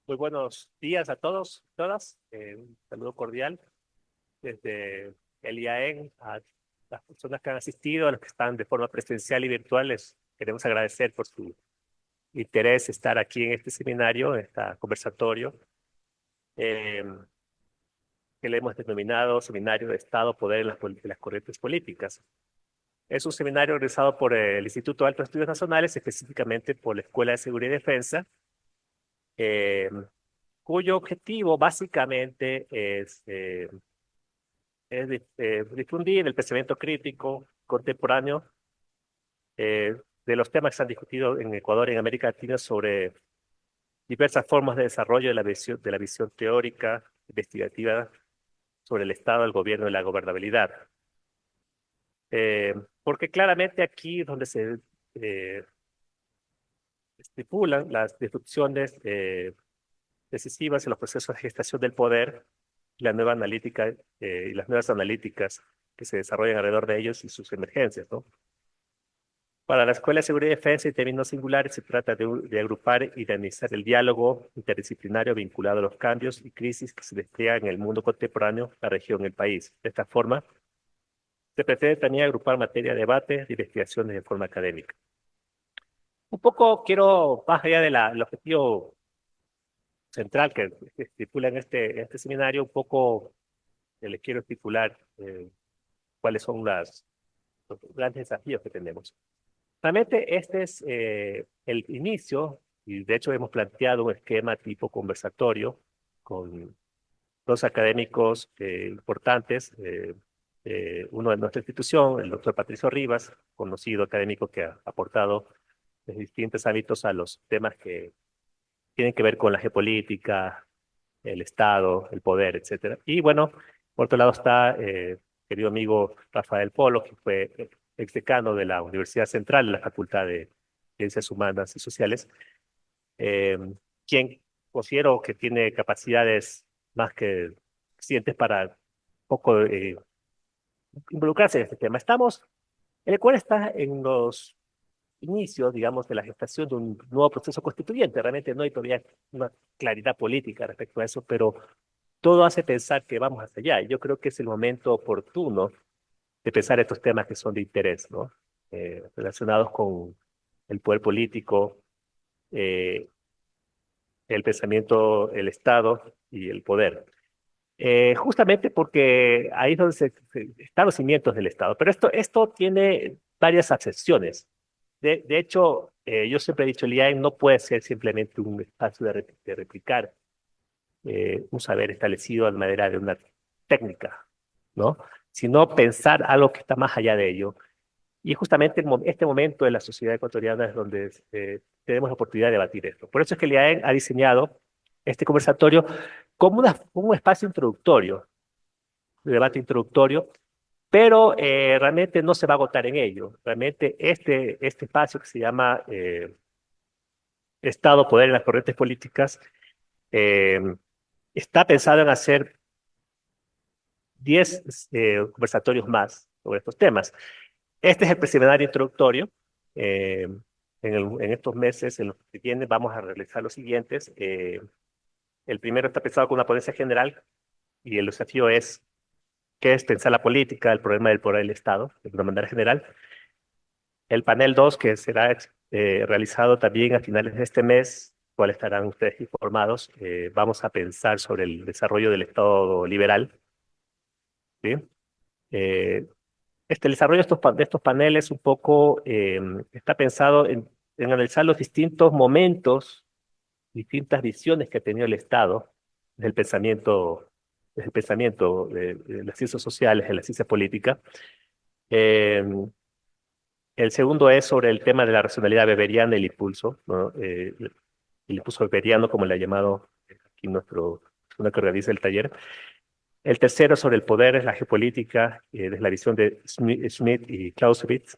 Muy buenos días a todos, todas. Un saludo cordial desde el IAEN a las personas que han asistido, a los que están de forma presencial y virtual. Les queremos agradecer por su interés estar aquí en este seminario, en este conversatorio, eh, que le hemos denominado Seminario de Estado, Poder en las Corrientes Políticas. Es un seminario organizado por el Instituto de Altos Estudios Nacionales, específicamente por la Escuela de Seguridad y Defensa, eh, cuyo objetivo básicamente es difundir el pensamiento crítico contemporáneo de los temas que se han discutido en Ecuador y en América Latina sobre diversas formas de desarrollo de la visión teórica, investigativa sobre el Estado, el gobierno y la gobernabilidad. Porque claramente aquí es donde se eh, estipulan las disrupciones decisivas en los procesos de gestación del poder, la nueva analítica y las nuevas analíticas que se desarrollan alrededor de ellos y sus emergencias, ¿no? Para la Escuela de Seguridad y Defensa, en términos singulares, se trata de agrupar y de analizar el diálogo interdisciplinario vinculado a los cambios y crisis que se despliegan en el mundo contemporáneo, la región y el país. De esta forma, se pretende también agrupar materia de debate, de investigaciones de forma académica. Un poco quiero, más allá del objetivo central que estipula en este seminario, un poco les quiero estipular cuáles son los grandes desafíos que tenemos. Realmente este es el inicio, y de hecho hemos planteado un esquema tipo conversatorio con dos académicos importantes, uno de nuestra institución, el doctor Patricio Rivas, conocido académico que ha aportado en distintos ámbitos a los temas que tienen que ver con la geopolítica, el Estado, el poder, etcétera. Y bueno, por otro lado está querido amigo Rafael Polo, que fue exdecano de la Universidad Central de la Facultad de Ciencias Humanas y Sociales, eh, quien considero que tiene capacidades más que suficientes para un poco involucrarse en este tema. El Ecuador está en los inicios, digamos, de la gestación de un nuevo proceso constituyente. Realmente no hay todavía una claridad política respecto a eso, pero todo hace pensar que vamos hacia allá. Yo creo que es el momento oportuno de pensar estos temas que son de interés, ¿no? Relacionados con el poder político, eh, el pensamiento, el Estado y el poder. Justamente porque ahí es donde están los cimientos del Estado. Pero esto tiene varias acepciones. De hecho, yo siempre he dicho, el IAEN no puede ser simplemente un espacio de replicar un saber establecido de manera de una técnica, ¿no? Sino pensar algo que está más allá de ello. Y justamente este momento de la sociedad ecuatoriana es donde tenemos la oportunidad de debatir esto. Por eso es que el IAEN ha diseñado este conversatorio como un espacio introductorio, de debate introductorio, pero realmente no se va a agotar en ello. Realmente este espacio que se llama Estado, Poder en las Corrientes Políticas eh, está pensado en hacer 10 conversatorios más sobre estos temas. Este es el seminario introductorio. En estos meses, en los que vienen, vamos a realizar los siguientes. El primero está pensado con una ponencia general y el desafío es qué es pensar la política, el problema del poder del Estado, de una manera general. El panel 2 que será realizado también a finales de este mes, cual estarán ustedes informados, vamos a pensar sobre el desarrollo del Estado liberal, ¿sí? Eh, el desarrollo de estos paneles un poco está pensado en analizar los distintos momentos, distintas visiones que ha tenido el Estado desde el pensamiento de las ciencias sociales, de la ciencia política. Eh, el segundo es sobre el tema de la racionalidad weberiana y el impulso, ¿no? El impulso weberiano, como le ha llamado aquí uno que organiza el taller. El tercero sobre el poder, es la geopolítica, desde la visión de Schmidt y Clausewitz.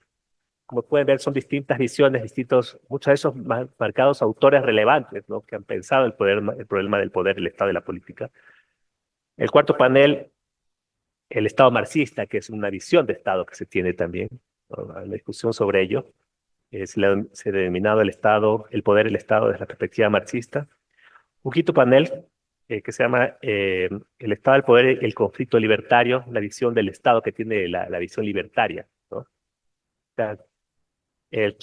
Como pueden ver, son distintas visiones, muchos de esos marcados autores relevantes, ¿no? Que han pensado el problema del poder, el Estado y la política. El cuarto panel, el Estado marxista, que es una visión de Estado que se tiene también, ¿no? La discusión sobre ello. Se ha denominado el Estado, el poder del Estado desde la perspectiva marxista. un quinto panel que se llama El Estado del Poder y el conflicto libertario, la visión del Estado que tiene la visión libertaria, ¿no? O sea, el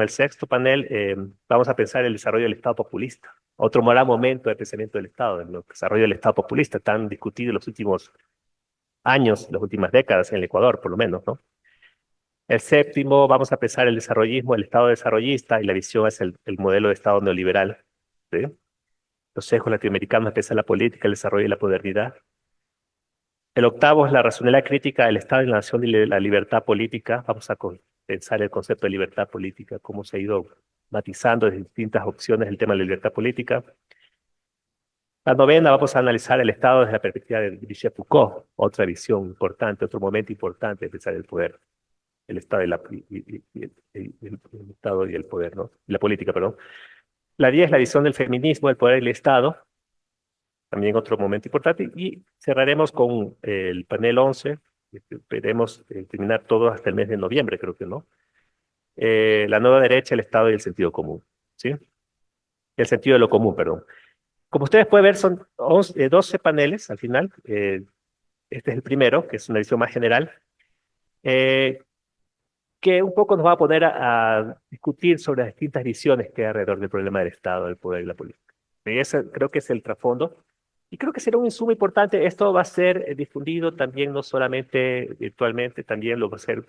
sexto panel, vamos a pensar el desarrollo del Estado populista. Otro gran momento de pensamiento del Estado, el desarrollo del Estado populista, tan discutido en los últimos años, las últimas décadas en el Ecuador, por lo menos, ¿no? El séptimo, vamos a pensar el desarrollismo, el Estado desarrollista, y la visión es el modelo de Estado neoliberal, ¿sí? Los sesgos latinoamericanos empiezan la política, el desarrollo y la modernidad. El octavo es la racionalidad crítica del Estado y la nación y la libertad política. Vamos a pensar el concepto de libertad política, cómo se ha ido matizando desde distintas opciones el tema de la libertad política. La novena, vamos a analizar el Estado desde la perspectiva de Michel Foucault, otra visión importante, otro momento importante de pensar el poder, el Estado el Estado y el poder, ¿no? Y la política, perdón. La 10, la visión del feminismo, el poder y el Estado, también otro momento importante. Y cerraremos con el panel 11, esperemos terminar todo hasta el mes de noviembre, creo que, ¿no? La nueva derecha, el Estado y el sentido común, ¿sí? El sentido de lo común, perdón. Como ustedes pueden ver, son 12 paneles al final. Este es el primero, que es una visión más general, eh, que un poco nos va a poner a discutir sobre las distintas visiones que hay alrededor del problema del Estado, del poder y la política. Y ese creo que es el trasfondo. Y creo que será un insumo importante. Esto va a ser difundido también, no solamente virtualmente, también lo va a ser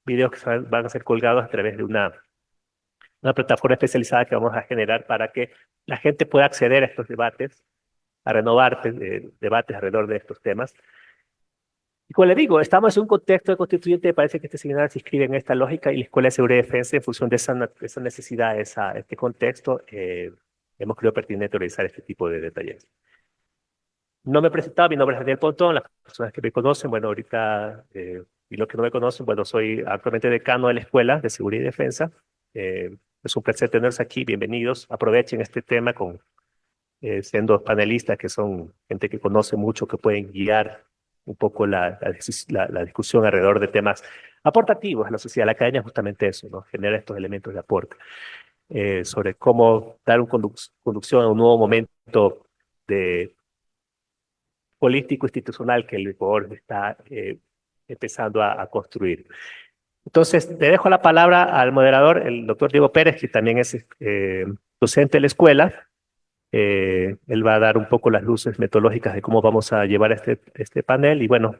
videos que van a ser colgados a través de una plataforma especializada que vamos a generar para que la gente pueda acceder a estos debates, a renovar debates alrededor de estos temas. Y como le digo, estamos en un contexto de constituyente, me parece que este seminario se inscribe en esta lógica y la Escuela de Seguridad y Defensa, en función de esa necesidad, este contexto, hemos creído pertinente realizar este tipo de detalles. No me he presentado, mi nombre es Daniel Pontón, las personas que me conocen, bueno, ahorita, y los que no me conocen, bueno, soy actualmente decano de la Escuela de Seguridad y Defensa. Es un placer tenerlos aquí, bienvenidos. Aprovechen este tema siendo panelistas que son gente que conoce mucho, que pueden guiar un poco la discusión alrededor de temas aportativos a la sociedad. La academia es justamente eso, ¿no? Genera estos elementos de aporte sobre cómo dar una conducción a un nuevo momento de político institucional que el Ecuador está empezando a construir. Entonces, te dejo la palabra al moderador, el doctor Diego Pérez, que también es docente de la escuela. Él va a dar un poco las luces metodológicas de cómo vamos a llevar este panel y bueno,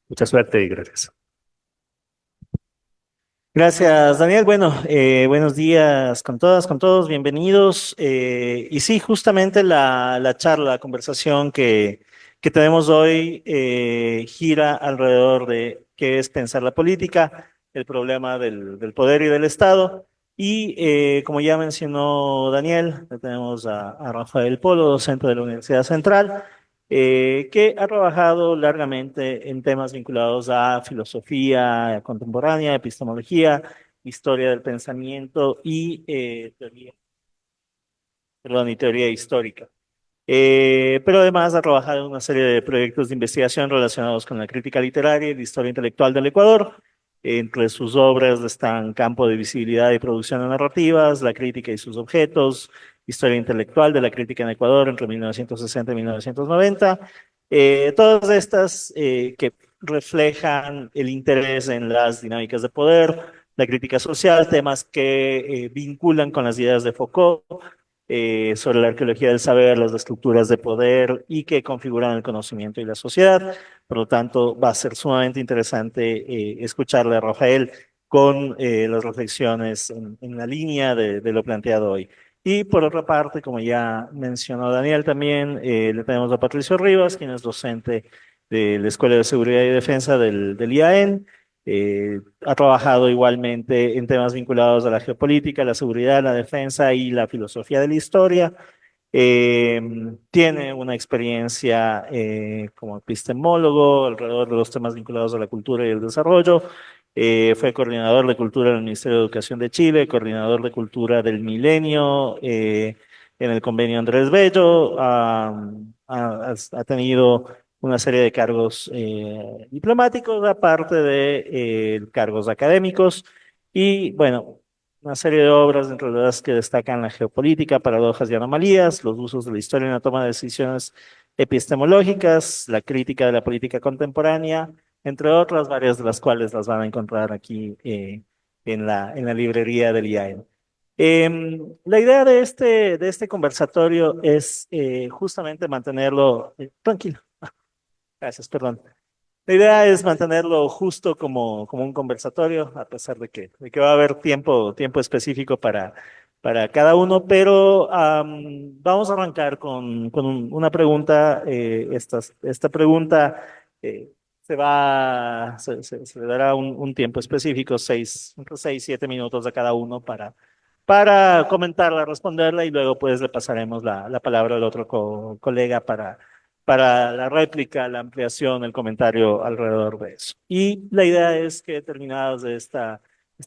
mucha suerte y gracias. Gracias, Daniel. Bueno, buenos días con todas, con todos, bienvenidos. Y sí, justamente la charla, la conversación que tenemos hoy gira alrededor de qué es pensar la política, el problema del poder y del Estado. Y como ya mencionó Daniel, tenemos a Rafael Polo, docente de la Universidad Central, que ha trabajado largamente en temas vinculados a filosofía contemporánea, epistemología, historia del pensamiento y y teoría histórica. Pero además ha trabajado en una serie de proyectos de investigación relacionados con la crítica literaria y la historia intelectual del Ecuador. Entre sus obras están Campo de visibilidad y producción de narrativas, La crítica y sus objetos, Historia intelectual de la crítica en Ecuador entre 1960 y 1990. Todas estas que reflejan el interés en las dinámicas de poder, la crítica social, temas que vinculan con las ideas de Foucault, sobre la arqueología del saber, las estructuras de poder y que configuran el conocimiento y la sociedad. Por lo tanto, va a ser sumamente interesante escucharle a Rafael con las reflexiones en la línea de lo planteado hoy. Y por otra parte, como ya mencionó Daniel también, le tenemos a Patricio Rivas, quien es docente de la Escuela de Seguridad y Defensa del IAEN. Ha trabajado igualmente en temas vinculados a la geopolítica, la seguridad, la defensa y la filosofía de la historia. Tiene una experiencia como epistemólogo alrededor de los temas vinculados a la cultura y el desarrollo. Fue coordinador de cultura del Ministerio de Educación de Chile, coordinador de cultura del Milenio en el convenio Andrés Bello. Ha tenido una serie de cargos diplomáticos, aparte de cargos académicos. Y bueno, una serie de obras, entre las que destacan la geopolítica, paradojas y anomalías, los usos de la historia en la toma de decisiones epistemológicas, la crítica de la política contemporánea, entre otras, varias de las cuales las van a encontrar aquí en la librería del IAE. La idea de este conversatorio es justamente mantenerlo, tranquilo, gracias, perdón. La idea es mantenerlo justo como un conversatorio, a pesar de que va a haber tiempo específico para cada uno, pero vamos a arrancar con una pregunta. Esta pregunta se le dará un tiempo específico, entre 6, 7 minutos a cada uno para comentarla, responderla y luego pues le pasaremos la palabra al otro colega para la réplica, la ampliación, el comentario alrededor de eso. Y la idea es que terminadas de esta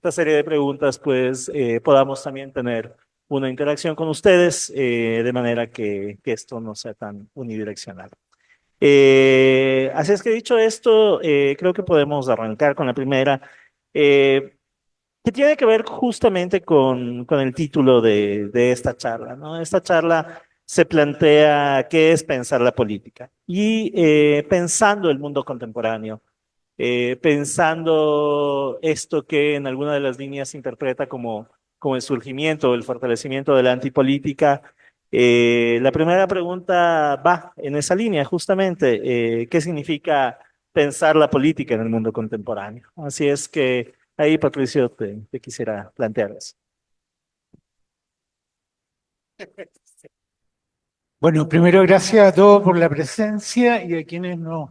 serie de preguntas, pues podamos también tener una interacción con ustedes de manera que esto no sea tan unidireccional. Así es que dicho esto, creo que podemos arrancar con la primera, que tiene que ver justamente con el título de esta charla, ¿no? Esta charla se plantea qué es pensar la política y pensando el mundo contemporáneo, pensando esto que en alguna de las líneas se interpreta como el surgimiento o el fortalecimiento de la antipolítica. La primera pregunta va en esa línea, justamente, ¿qué significa pensar la política en el mundo contemporáneo? Así es que ahí, Patricio, te quisiera plantear eso. Bueno, primero gracias a todos por la presencia y a quienes nos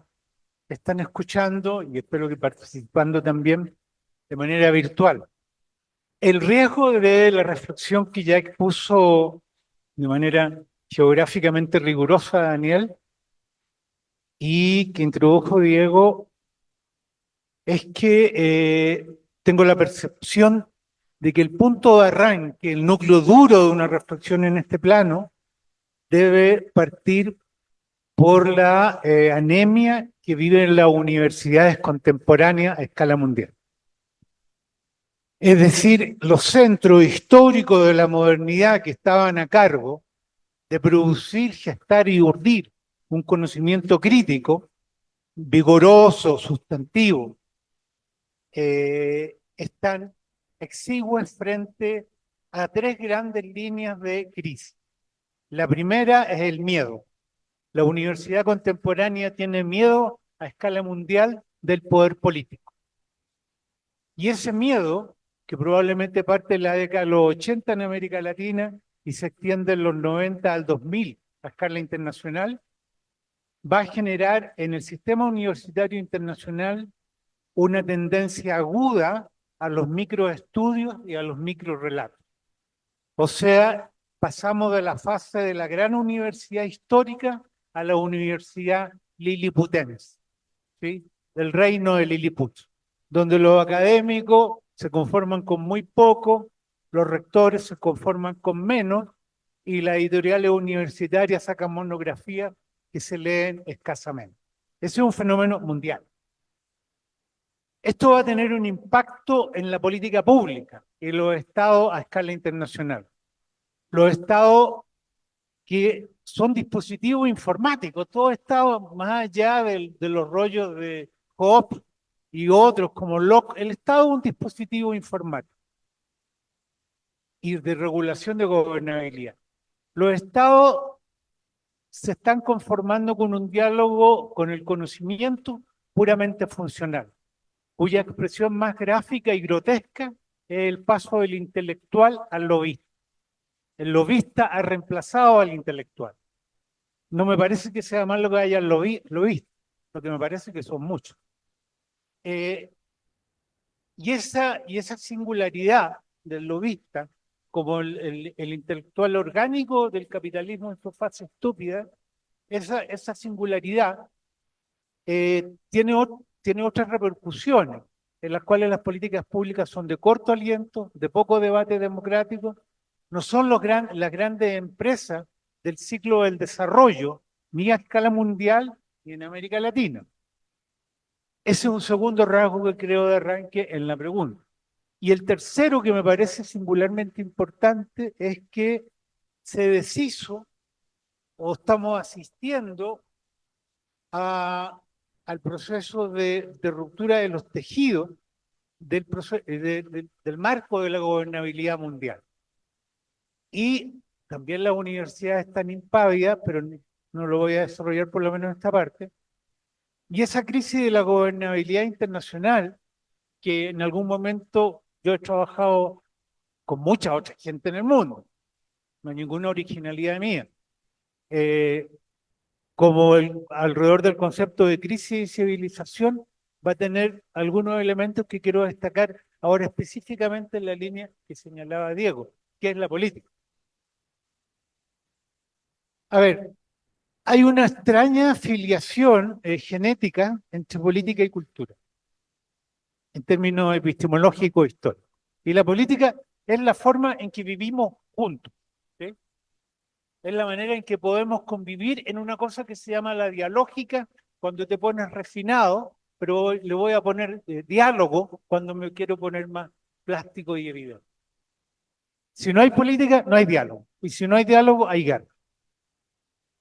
están escuchando y espero que participando también de manera virtual. El riesgo de la reflexión que ya expuso de manera geográficamente rigurosa Daniel y que introdujo Diego es que tengo la percepción de que el punto de arranque, el núcleo duro de una reflexión en este plano, debe partir por la anemia que viven las universidades contemporáneas a escala mundial. Es decir, los centros históricos de la modernidad que estaban a cargo de producir, gestar y urdir un conocimiento crítico, vigoroso, sustantivo, están exiguos frente a tres grandes líneas de crisis. La primera es el miedo. La universidad contemporánea tiene miedo a escala mundial del poder político. Y ese miedo, que probablemente parte de la década de los 80 en América Latina y se extiende en los 90 al 2000 a escala internacional, va a generar en el sistema universitario internacional una tendencia aguda a los microestudios y a los microrelatos. O sea, pasamos de la fase de la gran universidad histórica a la universidad liliputense, ¿sí? Del reino de Lilliput, donde los académicos se conforman con muy poco, los rectores se conforman con menos y las editoriales universitarias sacan monografías que se leen escasamente. Ese es un fenómeno mundial. Esto va a tener un impacto en la política pública y los estados a escala internacional. Los estados que son dispositivos informáticos, todo estado más allá de los rollos de Hop y otros como Locke, el estado es un dispositivo informático y de regulación de gobernabilidad. Los estados se están conformando con un diálogo con el conocimiento puramente funcional, cuya expresión más gráfica y grotesca es el paso del intelectual al lobista. El lobista ha reemplazado al intelectual. No me parece que sea malo que haya lobistas, lo que me parece que son muchos. Y esa singularidad del lobista, como el intelectual orgánico del capitalismo en su fase estúpida, esa singularidad tiene otras repercusiones, en las cuales las políticas públicas son de corto aliento, de poco debate democrático, no son las grandes empresas del ciclo del desarrollo, ni a escala mundial ni en América Latina. Ese es un segundo rasgo que creo de arranque en la pregunta. Y el tercero, que me parece singularmente importante, es que se deshizo o estamos asistiendo al proceso de ruptura de los tejidos del marco de la gobernabilidad mundial. Y también las universidades están impávidas, pero no lo voy a desarrollar por lo menos en esta parte. Y esa crisis de la gobernabilidad internacional, que en algún momento yo he trabajado con mucha otra gente en el mundo, no hay ninguna originalidad mía, como alrededor del concepto de crisis y civilización, va a tener algunos elementos que quiero destacar ahora específicamente en la línea que señalaba Diego, que es la política. A ver, hay una extraña filiación genética entre política y cultura, en términos epistemológicos e históricos. Y la política es la forma en que vivimos juntos, ¿sí? Es la manera en que podemos convivir en una cosa que se llama la dialógica, cuando te pones refinado, pero le voy a poner diálogo cuando me quiero poner más plástico y evidente. Si no hay política, no hay diálogo. Y si no hay diálogo, hay guerra.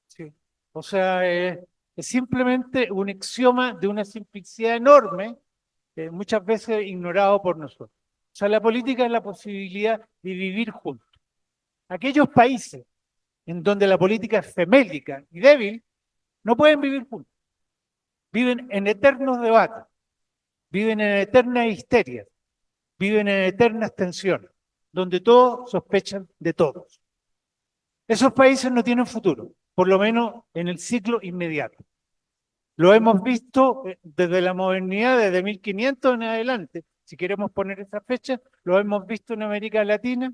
¿Sí? O sea, es simplemente un axioma de una simplicidad enorme, muchas veces ignorado por nosotros. O sea, la política es la posibilidad de vivir juntos. Aquellos países en donde la política es femélica y débil, no pueden vivir juntos. Viven en eternos debates, viven en eternas histerias, viven en eternas tensiones, donde todos sospechan de todos. Esos países no tienen futuro, por lo menos en el ciclo inmediato. Lo hemos visto desde la modernidad, desde 1500 en adelante, si queremos poner esa fecha, lo hemos visto en América Latina,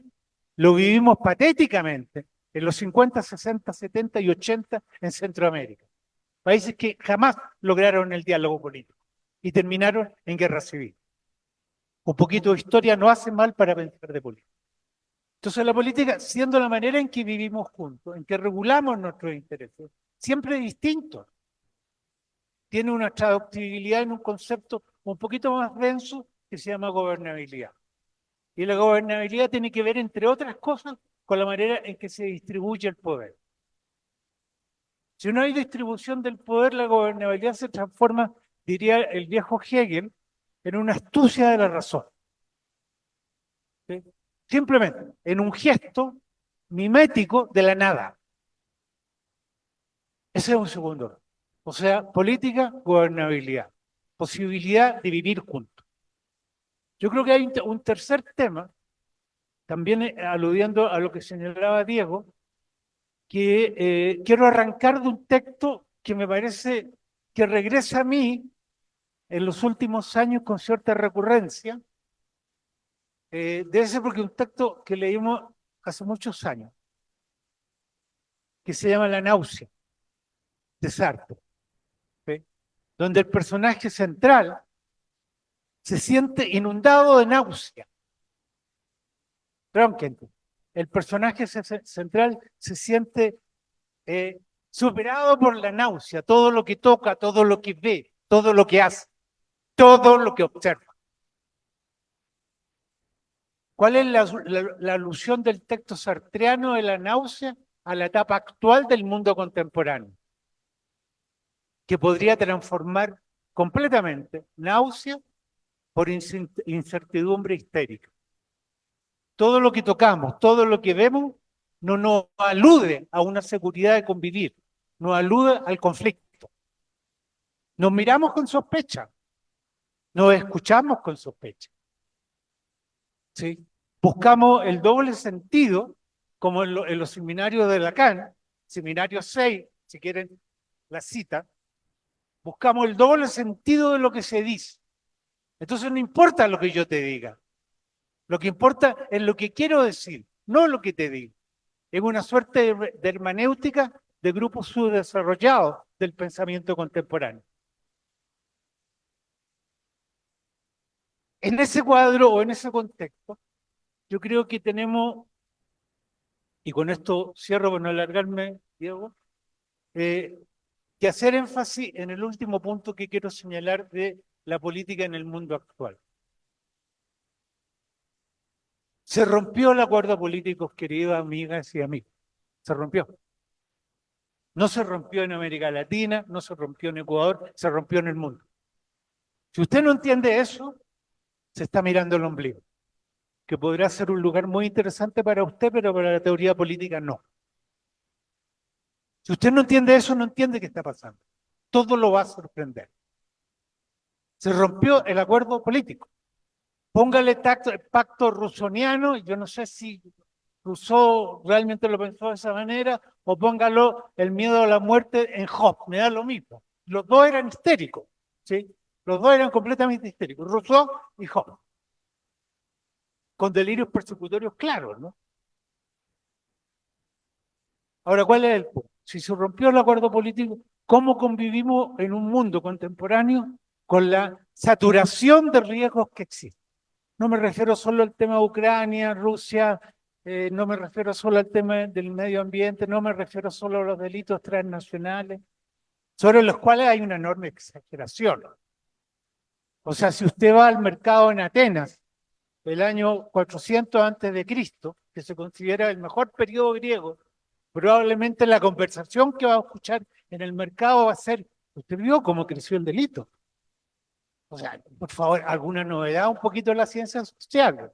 lo vivimos patéticamente en los 50, 60, 70 y 80 en Centroamérica. Países que jamás lograron el diálogo político y terminaron en guerra civil. Un poquito de historia no hace mal para pensar de política. Entonces la política, siendo la manera en que vivimos juntos, en que regulamos nuestros intereses, siempre distintos, tiene una traductibilidad en un concepto un poquito más denso que se llama gobernabilidad. Y la gobernabilidad tiene que ver, entre otras cosas, con la manera en que se distribuye el poder. Si no hay distribución del poder, la gobernabilidad se transforma, diría el viejo Hegel, en una astucia de la razón. ¿Sí? Simplemente en un gesto mimético de la nada. Ese es un segundo orden. O sea, política, gobernabilidad, posibilidad de vivir juntos. Yo creo que hay un tercer tema, también aludiendo a lo que señalaba Diego, que quiero arrancar de un texto que me parece que regresa a mí en los últimos años con cierta recurrencia. Debe ser porque es un texto que leímos hace muchos años, que se llama La náusea, de Sartre, ¿sí? Donde el personaje central se siente inundado de náusea. Frankenstein. El personaje central se siente superado por la náusea, todo lo que toca, todo lo que ve, todo lo que hace, todo lo que observa. ¿Cuál es la alusión del texto sartreano de la náusea a la etapa actual del mundo contemporáneo? Que podría transformar completamente náusea por incertidumbre histérica. Todo lo que tocamos, todo lo que vemos, no nos alude a una seguridad de convivir, nos alude al conflicto. Nos miramos con sospecha, nos escuchamos con sospecha. ¿Sí? Buscamos el doble sentido, como en los seminarios de Lacan, seminario 6, si quieren la cita, buscamos el doble sentido de lo que se dice. Entonces no importa lo que yo te diga, lo que importa es lo que quiero decir, no lo que te digo. Es una suerte de hermenéutica de grupos subdesarrollados del pensamiento contemporáneo. En ese cuadro o en ese contexto, yo creo que tenemos, y con esto cierro para no alargarme, Diego, que hacer énfasis en el último punto que quiero señalar de la política en el mundo actual. Se rompió el acuerdo político, queridas amigas y amigos. Se rompió. No se rompió en América Latina, no se rompió en Ecuador, se rompió en el mundo. Si usted no entiende eso, se está mirando el ombligo, que podrá ser un lugar muy interesante para usted, pero para la teoría política no. Si usted no entiende eso, no entiende qué está pasando. Todo lo va a sorprender. Se rompió el acuerdo político. Póngale pacto rusoniano, yo no sé si Rousseau realmente lo pensó de esa manera, o póngalo el miedo a la muerte en Hobbes, me da lo mismo. Los dos eran histéricos, ¿sí? Los dos eran completamente histéricos, Rousseau y Hobbes, con delirios persecutorios claros, ¿no? Ahora, ¿cuál es el punto? Si se rompió el acuerdo político, ¿cómo convivimos en un mundo contemporáneo con la saturación de riesgos que existen? No me refiero solo al tema de Ucrania, Rusia, no me refiero solo al tema del medio ambiente, no me refiero solo a los delitos transnacionales, sobre los cuales hay una enorme exageración. O sea, si usted va al mercado en Atenas, el año 400 antes de Cristo, que se considera el mejor periodo griego, probablemente la conversación que va a escuchar en el mercado va a ser, ¿usted vio cómo creció el delito? O sea, por favor, alguna novedad un poquito en la ciencia social.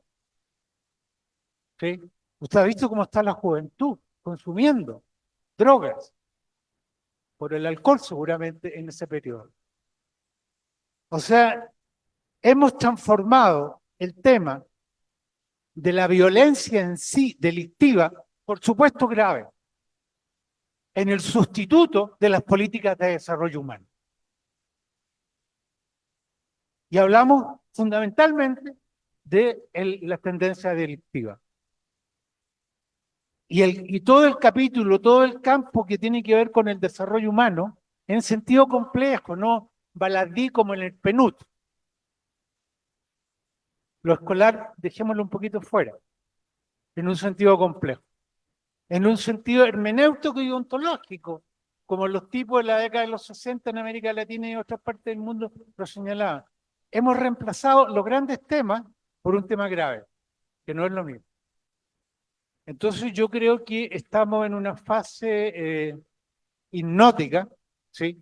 ¿Sí? Usted ha visto cómo está la juventud consumiendo drogas por el alcohol seguramente en ese periodo. O sea, hemos transformado el tema de la violencia en sí delictiva, por supuesto grave, en el sustituto de las políticas de desarrollo humano. Y hablamos fundamentalmente de la tendencia delictiva. Y todo el capítulo, todo el campo que tiene que ver con el desarrollo humano, en sentido complejo, no baladí como en el PNUD. Lo escolar, dejémoslo un poquito fuera, en un sentido complejo. En un sentido hermenéutico y ontológico, como los tipos de la década de los 60 en América Latina y otras partes del mundo lo señalaban. Hemos reemplazado los grandes temas por un tema grave, que no es lo mismo. Entonces yo creo que estamos en una fase hipnótica, ¿sí?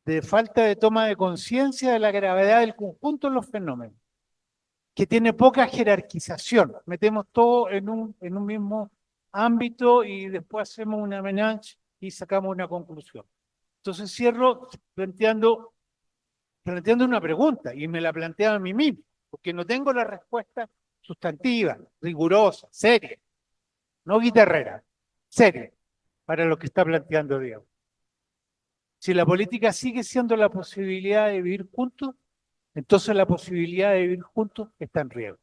De falta de toma de conciencia de la gravedad del conjunto de los fenómenos, que tiene poca jerarquización. Metemos todo en un mismo ámbito y después hacemos una menage y sacamos una conclusión. Entonces cierro planteando una pregunta y me la planteo a mí mismo, porque no tengo la respuesta sustantiva, rigurosa, seria, no guitarrera, seria, para lo que está planteando Diego. Si la política sigue siendo la posibilidad de vivir juntos, entonces la posibilidad de vivir juntos está en riesgo.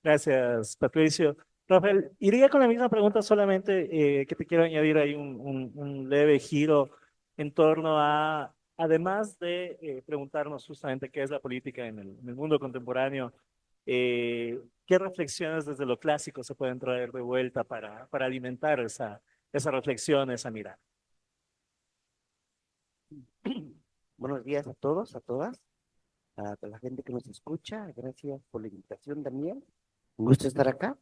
Gracias, Patricio. Rafael, iría con la misma pregunta, solamente que te quiero añadir ahí un leve giro en torno a, además de preguntarnos justamente qué es la política en el mundo contemporáneo, qué reflexiones desde lo clásico se pueden traer de vuelta para alimentar esa reflexión, esa mirada. Buenos días a todos, a todas, a la gente que nos escucha. Gracias por la invitación, Daniel. Un gusto estar acá.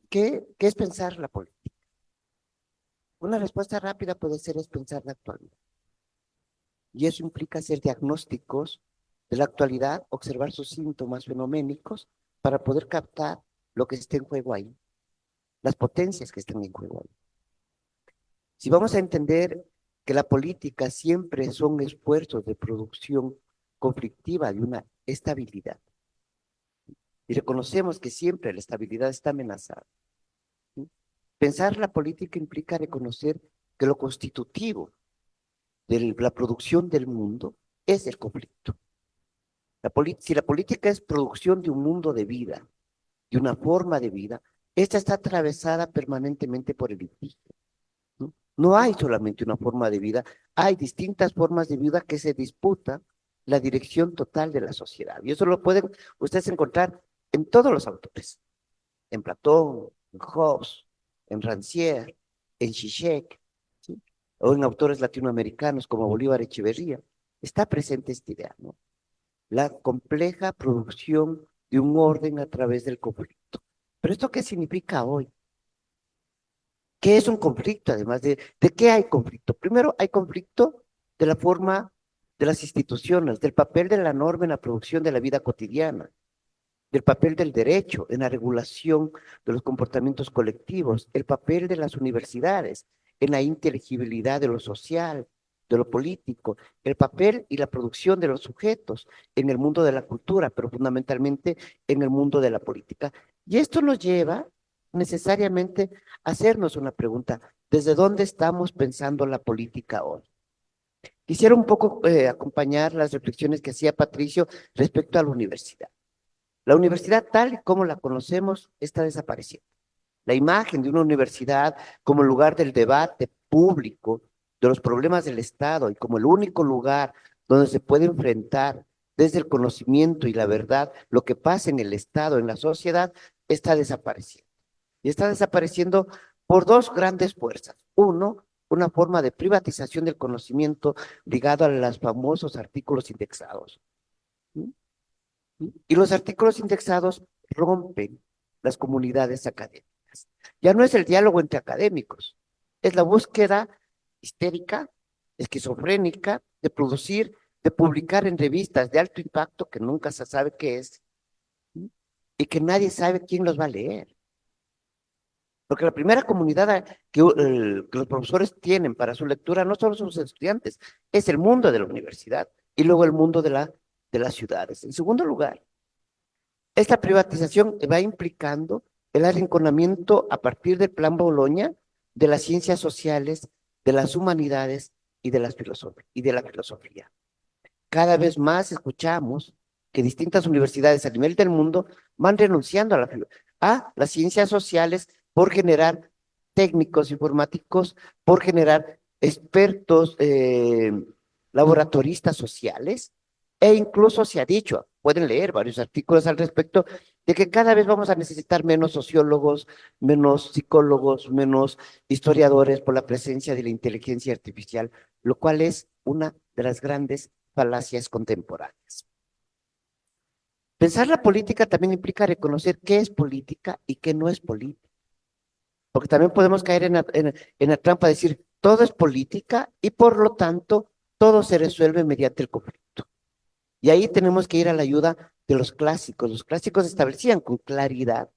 ¿Qué es pensar la política? Una respuesta rápida puede ser es pensar la actualidad. Y eso implica hacer diagnósticos de la actualidad, observar sus síntomas fenoménicos para poder captar lo que está en juego ahí, las potencias que están en juego ahí. Si vamos a entender que la política siempre son esfuerzos de producción conflictiva de una estabilidad, y reconocemos que siempre la estabilidad está amenazada, ¿sí? Pensar la política implica reconocer que lo constitutivo de la producción del mundo es el conflicto. Si la política es producción de un mundo de vida, de una forma de vida, esta está atravesada permanentemente por el litigio. No hay solamente una forma de vida, hay distintas formas de vida que se disputan la dirección total de la sociedad. Y eso lo pueden ustedes encontrar en todos los autores, en Platón, en Hobbes, en Rancière, en Zizek, ¿sí? O en autores latinoamericanos como Bolívar Echeverría. Está presente esta idea, ¿no? La compleja producción de un orden a través del conflicto. ¿Pero esto qué significa hoy? ¿Qué es un conflicto? Además ¿de qué hay conflicto? Primero, hay conflicto de la forma de las instituciones, del papel de la norma en la producción de la vida cotidiana, del papel del derecho en la regulación de los comportamientos colectivos, el papel de las universidades en la inteligibilidad de lo social, de lo político, el papel y la producción de los sujetos en el mundo de la cultura, pero fundamentalmente en el mundo de la política. Y esto nos lleva necesariamente a hacernos una pregunta: ¿desde dónde estamos pensando la política hoy? Quisiera un poco acompañar las reflexiones que hacía Patricio respecto a la universidad. La universidad tal y como la conocemos está desapareciendo. La imagen de una universidad como lugar del debate público de los problemas del Estado y como el único lugar donde se puede enfrentar desde el conocimiento y la verdad lo que pasa en el Estado, en la sociedad, está desapareciendo. Y está desapareciendo por dos grandes fuerzas. Uno, una forma de privatización del conocimiento ligado a los famosos artículos indexados. Y los artículos indexados rompen las comunidades académicas. Ya no es el diálogo entre académicos, es la búsqueda histérica, esquizofrénica, de producir, de publicar en revistas de alto impacto que nunca se sabe qué es, y que nadie sabe quién los va a leer. Porque la primera comunidad que los profesores tienen para su lectura no son sus estudiantes, es el mundo de la universidad y luego el mundo de las ciudades. En segundo lugar, esta privatización va implicando el arrinconamiento a partir del Plan Boloña de las ciencias sociales, de las humanidades y de la filosofía. Cada vez más escuchamos que distintas universidades a nivel del mundo van renunciando a las ciencias sociales por generar técnicos informáticos, por generar expertos laboratoristas sociales, e incluso se ha dicho, pueden leer varios artículos al respecto, de que cada vez vamos a necesitar menos sociólogos, menos psicólogos, menos historiadores por la presencia de la inteligencia artificial, lo cual es una de las grandes falacias contemporáneas. Pensar la política también implica reconocer qué es política y qué no es política. Porque también podemos caer en la trampa de decir, todo es política y por lo tanto todo se resuelve mediante el conflicto. Y ahí tenemos que ir a la ayuda de los clásicos. Los clásicos establecían con claridad,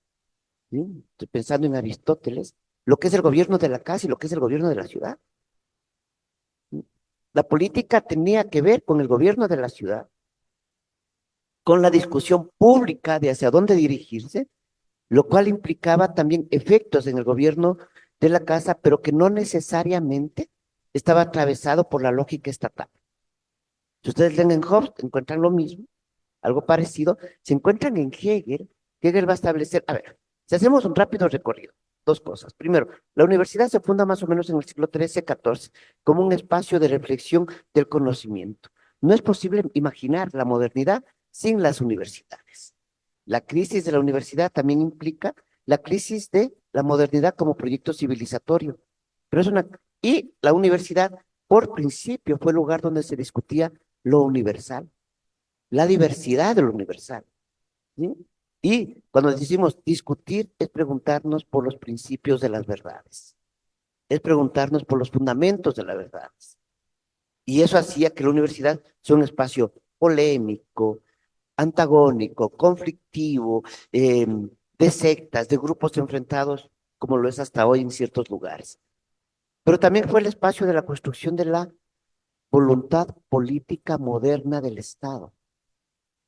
¿sí? Estoy pensando en Aristóteles, lo que es el gobierno de la casa y lo que es el gobierno de la ciudad. La política tenía que ver con el gobierno de la ciudad, con la discusión pública de hacia dónde dirigirse, lo cual implicaba también efectos en el gobierno de la casa, pero que no necesariamente estaba atravesado por la lógica estatal. Si ustedes leen en Hobbes, encuentran lo mismo, algo parecido. Se encuentran en Hegel, Hegel va a establecer, a ver, si hacemos un rápido recorrido, dos cosas. Primero, la universidad se funda más o menos en el siglo XIII-XIV como un espacio de reflexión del conocimiento. No es posible imaginar la modernidad sin las universidades. La crisis de la universidad también implica la crisis de la modernidad como proyecto civilizatorio. Y la universidad, por principio, fue el lugar donde se discutía lo universal, la diversidad de lo universal, ¿sí? Y cuando decimos discutir, es preguntarnos por los principios de las verdades, es preguntarnos por los fundamentos de las verdades. Y eso hacía que la universidad sea un espacio polémico, antagónico, conflictivo, de sectas, de grupos enfrentados, como lo es hasta hoy en ciertos lugares. Pero también fue el espacio de la construcción de la voluntad política moderna del Estado.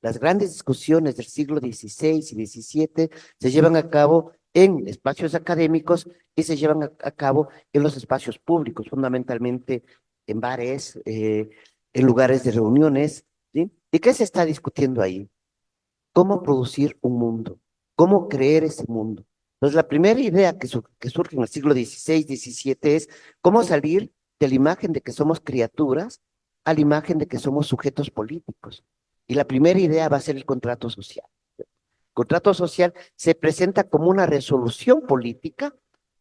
Las grandes discusiones del siglo XVI y XVII se llevan a cabo en espacios académicos y se llevan a cabo en los espacios públicos, fundamentalmente en bares, en lugares de reuniones, ¿sí? ¿Y qué se está discutiendo ahí? ¿Cómo producir un mundo? ¿Cómo creer ese mundo? Entonces, la primera idea que surge en el siglo XVI, XVII es cómo salir de la imagen de que somos criaturas a la imagen de que somos sujetos políticos. Y la primera idea va a ser el contrato social. El contrato social se presenta como una resolución política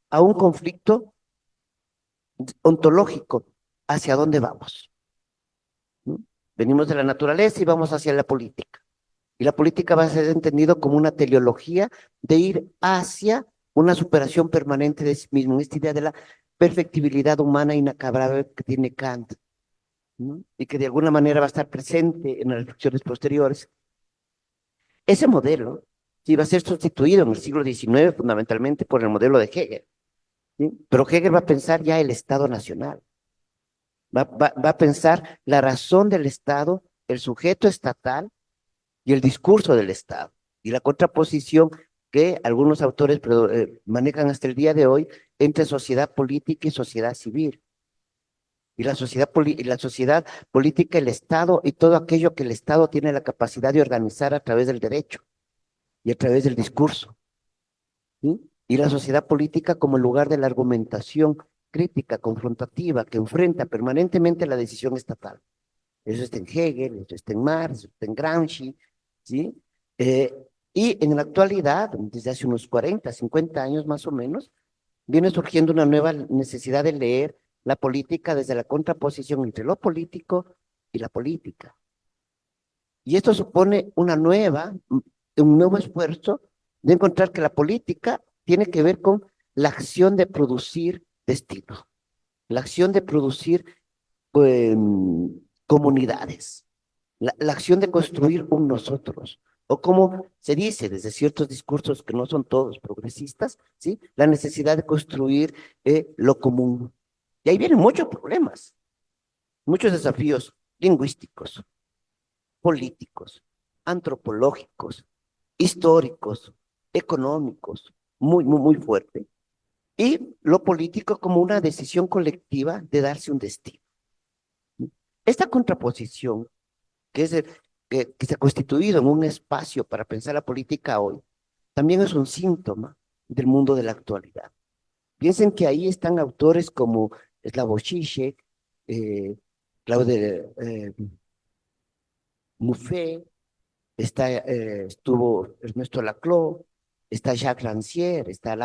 a un conflicto ontológico. ¿Hacia dónde vamos? ¿No? Venimos de la naturaleza y vamos hacia la política. Y la política va a ser entendido como una teleología de ir hacia una superación permanente de sí mismo, esta idea de la perfectibilidad humana inacabable que tiene Kant, ¿no? Y que de alguna manera va a estar presente en las reflexiones posteriores. Ese modelo sí va a ser sustituido en el siglo XIX fundamentalmente por el modelo de Hegel, ¿sí? Pero Hegel va a pensar ya el Estado nacional, va a pensar la razón del Estado, el sujeto estatal y el discurso del Estado, y la contraposición que algunos autores manejan hasta el día de hoy entre sociedad política y sociedad civil. Y la sociedad política, el Estado y todo aquello que el Estado tiene la capacidad de organizar a través del derecho y a través del discurso, ¿sí? Y la sociedad política como el lugar de la argumentación crítica, confrontativa, que enfrenta permanentemente la decisión estatal. Eso está en Hegel, eso está en Marx, eso está en Gramsci, ¿sí? Y en la actualidad, desde hace unos 40, 50 años más o menos, viene surgiendo una nueva necesidad de leer la política desde la contraposición entre lo político y la política. Y esto supone un nuevo esfuerzo de encontrar que la política tiene que ver con la acción de producir destino, la acción de producir pues, comunidades, la acción de construir un nosotros, o como se dice desde ciertos discursos que no son todos progresistas, ¿sí? La necesidad de construir lo común. Y ahí vienen muchos problemas, muchos desafíos lingüísticos, políticos, antropológicos, históricos, económicos, muy fuerte. Y lo político como una decisión colectiva de darse un destino. Esta contraposición que se ha constituido en un espacio para pensar la política hoy, también es un síntoma del mundo de la actualidad. Piensen que ahí están autores como Slavoj Žižek, Claude Muffet, estuvo Ernesto Laclau, está Jacques Rancière, está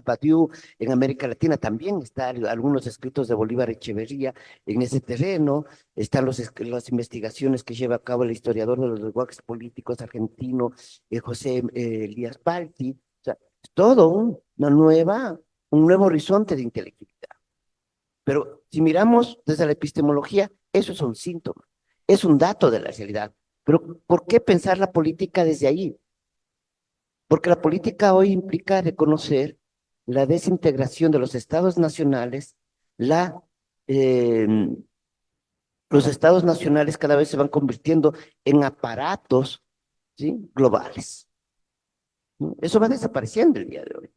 Badiou en América Latina también, están algunos escritos de Bolívar Echeverría en ese terreno, están las investigaciones que lleva a cabo el historiador de los lenguajes políticos argentino, José Elías Balti, o sea, es todo un nuevo horizonte de inteligibilidad. Pero si miramos desde la epistemología, eso es un síntoma, es un dato de la realidad. Pero ¿por qué pensar la política desde ahí? Porque la política hoy implica reconocer la desintegración de los estados nacionales, los estados nacionales cada vez se van convirtiendo en aparatos, ¿sí? Globales, ¿no? Eso va desapareciendo el día de hoy.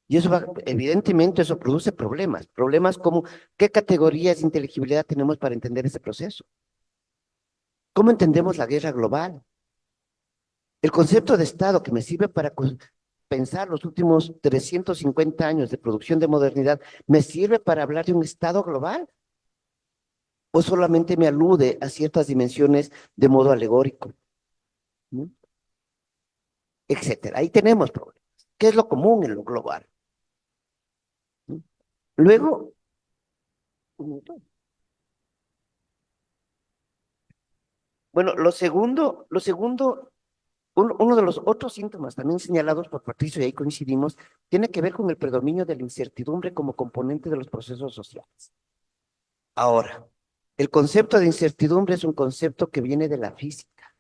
Y evidentemente eso produce problemas como ¿qué categorías de inteligibilidad tenemos para entender ese proceso? ¿Cómo entendemos la guerra global? El concepto de Estado que me sirve para pensar los últimos 350 años de producción de modernidad, ¿me sirve para hablar de un Estado global? ¿O solamente me alude a ciertas dimensiones de modo alegórico? ¿No? Etcétera. Ahí tenemos problemas. ¿Qué es lo común en lo global? ¿No? Luego, bueno, lo segundo, uno de los otros síntomas también señalados por Patricio, y ahí coincidimos, tiene que ver con el predominio de la incertidumbre como componente de los procesos sociales. Ahora, el concepto de incertidumbre es un concepto que viene de la física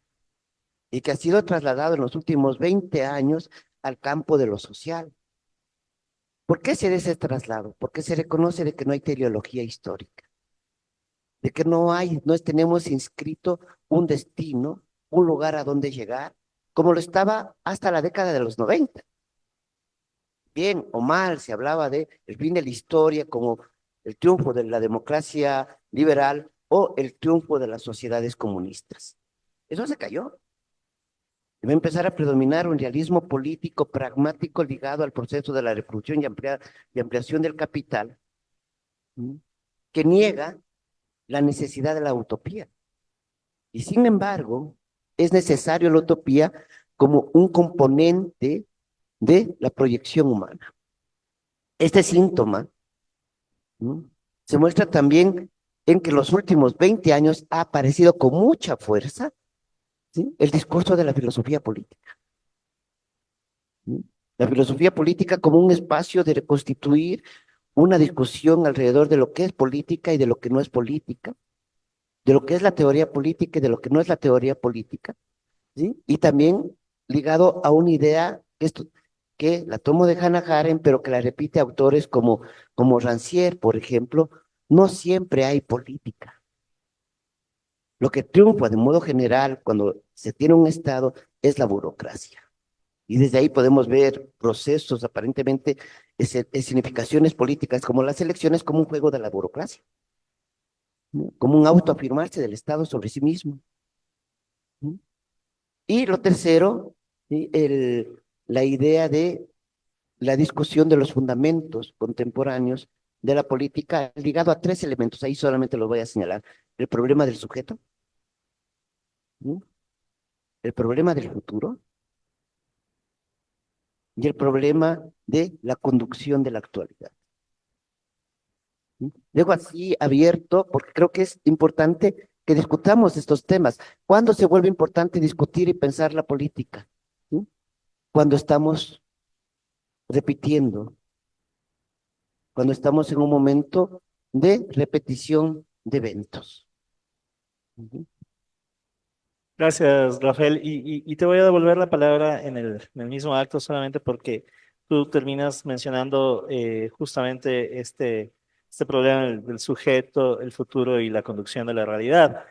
y que ha sido trasladado en los últimos 20 años al campo de lo social. ¿Por qué se da ese traslado? Porque se reconoce de que no hay teleología histórica, de que no tenemos inscrito un destino, un lugar a donde llegar, como lo estaba hasta la década de los 90. Bien o mal, se hablaba de el fin de la historia como el triunfo de la democracia liberal o el triunfo de las sociedades comunistas. Eso se cayó. Debe empezar a predominar un realismo político pragmático ligado al proceso de la reproducción y ampliación del capital, que niega la necesidad de la utopía. Y sin embargo, es necesario la utopía como un componente de la proyección humana. Este síntoma, ¿no?, se muestra también en que en los últimos 20 años ha aparecido con mucha fuerza ¿sí? El discurso de la filosofía política. ¿Sí? La filosofía política como un espacio de reconstituir una discusión alrededor de lo que es política y de lo que no es política, de lo que es la teoría política y de lo que no es la teoría política, ¿sí? Y también ligado a una idea que la tomo de Hannah Arendt, pero que la repite autores como Rancière, por ejemplo, no siempre hay política. Lo que triunfa de modo general cuando se tiene un Estado es la burocracia. Y desde ahí podemos ver procesos aparentemente de significaciones políticas como las elecciones como un juego de la burocracia, ¿no? Como un autoafirmarse del Estado sobre sí mismo, ¿no? Y lo tercero, ¿sí? La idea de la discusión de los fundamentos contemporáneos de la política ligado a tres elementos, ahí solamente los voy a señalar: el problema del sujeto, ¿sí? El problema del futuro y el problema de la conducción de la actualidad. ¿Sí? Dejo así abierto porque creo que es importante que discutamos estos temas. ¿Cuándo se vuelve importante discutir y pensar la política? ¿Sí? Cuando estamos repitiendo, cuando estamos en un momento de repetición de eventos. Ujú. Gracias, Rafael. Y te voy a devolver la palabra en el mismo acto solamente porque tú terminas mencionando justamente este problema del sujeto, el futuro y la conducción de la realidad.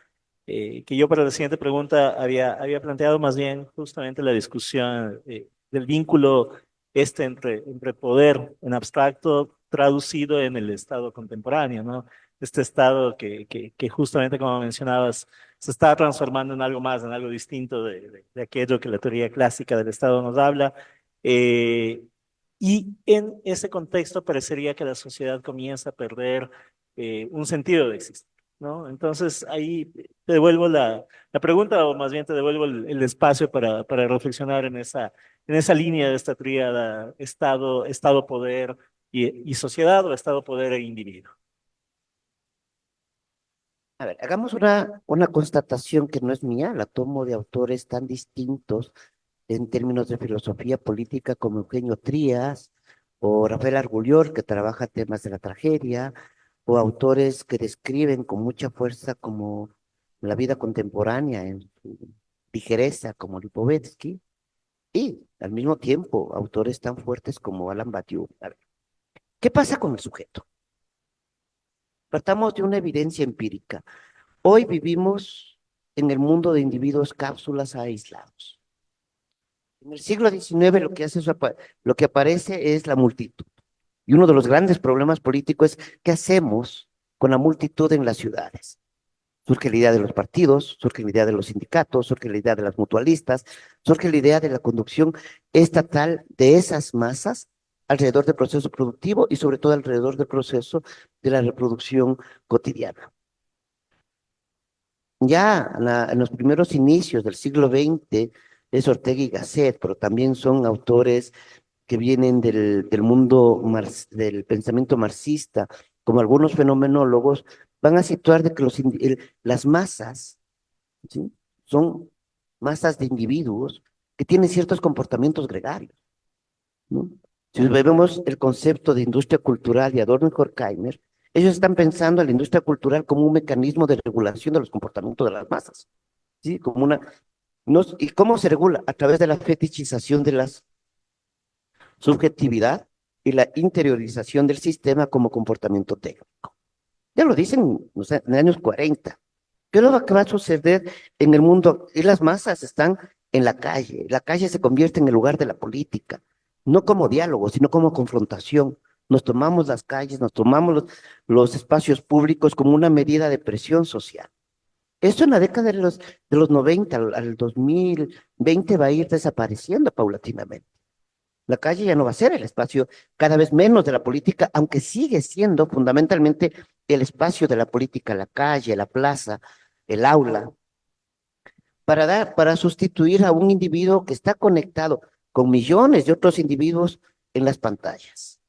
Que yo para la siguiente pregunta había planteado más bien justamente la discusión del vínculo entre poder en abstracto traducido en el estado contemporáneo, ¿no? Este estado que justamente como mencionabas, se está transformando en algo más, en algo distinto de aquello que la teoría clásica del Estado nos habla. eh, y en ese contexto parecería que la sociedad comienza a perder un sentido de existir, ¿no? Entonces ahí te devuelvo la pregunta, o más bien te devuelvo el espacio para reflexionar en esa línea de esta tríada Estado, poder y sociedad, o Estado, poder e individuo. A ver, hagamos una constatación que no es mía, la tomo de autores tan distintos en términos de filosofía política como Eugenio Trías o Rafael Argullol, que trabaja temas de la tragedia, o autores que describen con mucha fuerza como la vida contemporánea en su ligereza, como Lipovetsky, y al mismo tiempo autores tan fuertes como Alan Badiou. A ver, ¿qué pasa con el sujeto? Partamos de una evidencia empírica. Hoy vivimos en el mundo de individuos cápsulas aislados. En el siglo XIX lo que aparece es la multitud. Y uno de los grandes problemas políticos es qué hacemos con la multitud en las ciudades. Surge la idea de los partidos, surge la idea de los sindicatos, surge la idea de las mutualistas, surge la idea de la conducción estatal de esas masas alrededor del proceso productivo y sobre todo alrededor del proceso de la reproducción cotidiana. Ya en los primeros inicios del siglo XX es Ortega y Gasset, pero también son autores que vienen del mundo del pensamiento marxista, como algunos fenomenólogos, van a situar de que las masas, ¿sí? Son masas de individuos que tienen ciertos comportamientos gregarios, ¿no? Si vemos el concepto de industria cultural de Adorno y Horkheimer, ellos están pensando en la industria cultural como un mecanismo de regulación de los comportamientos de las masas, ¿sí? ¿Y cómo se regula? A través de la fetichización de la subjetividad y la interiorización del sistema como comportamiento técnico. Ya lo dicen, o sea, en los años 40. ¿Qué es lo que va a suceder en el mundo? Y las masas están en la calle se convierte en el lugar de la política, no como diálogo, sino como confrontación. Nos tomamos las calles, nos tomamos los espacios públicos como una medida de presión social. Esto en la década de los 90 al 2020 va a ir desapareciendo paulatinamente. La calle ya no va a ser el espacio cada vez menos de la política, aunque sigue siendo fundamentalmente el espacio de la política, la calle, la plaza, el aula, para sustituir a un individuo que está conectado con millones de otros individuos en las pantallas.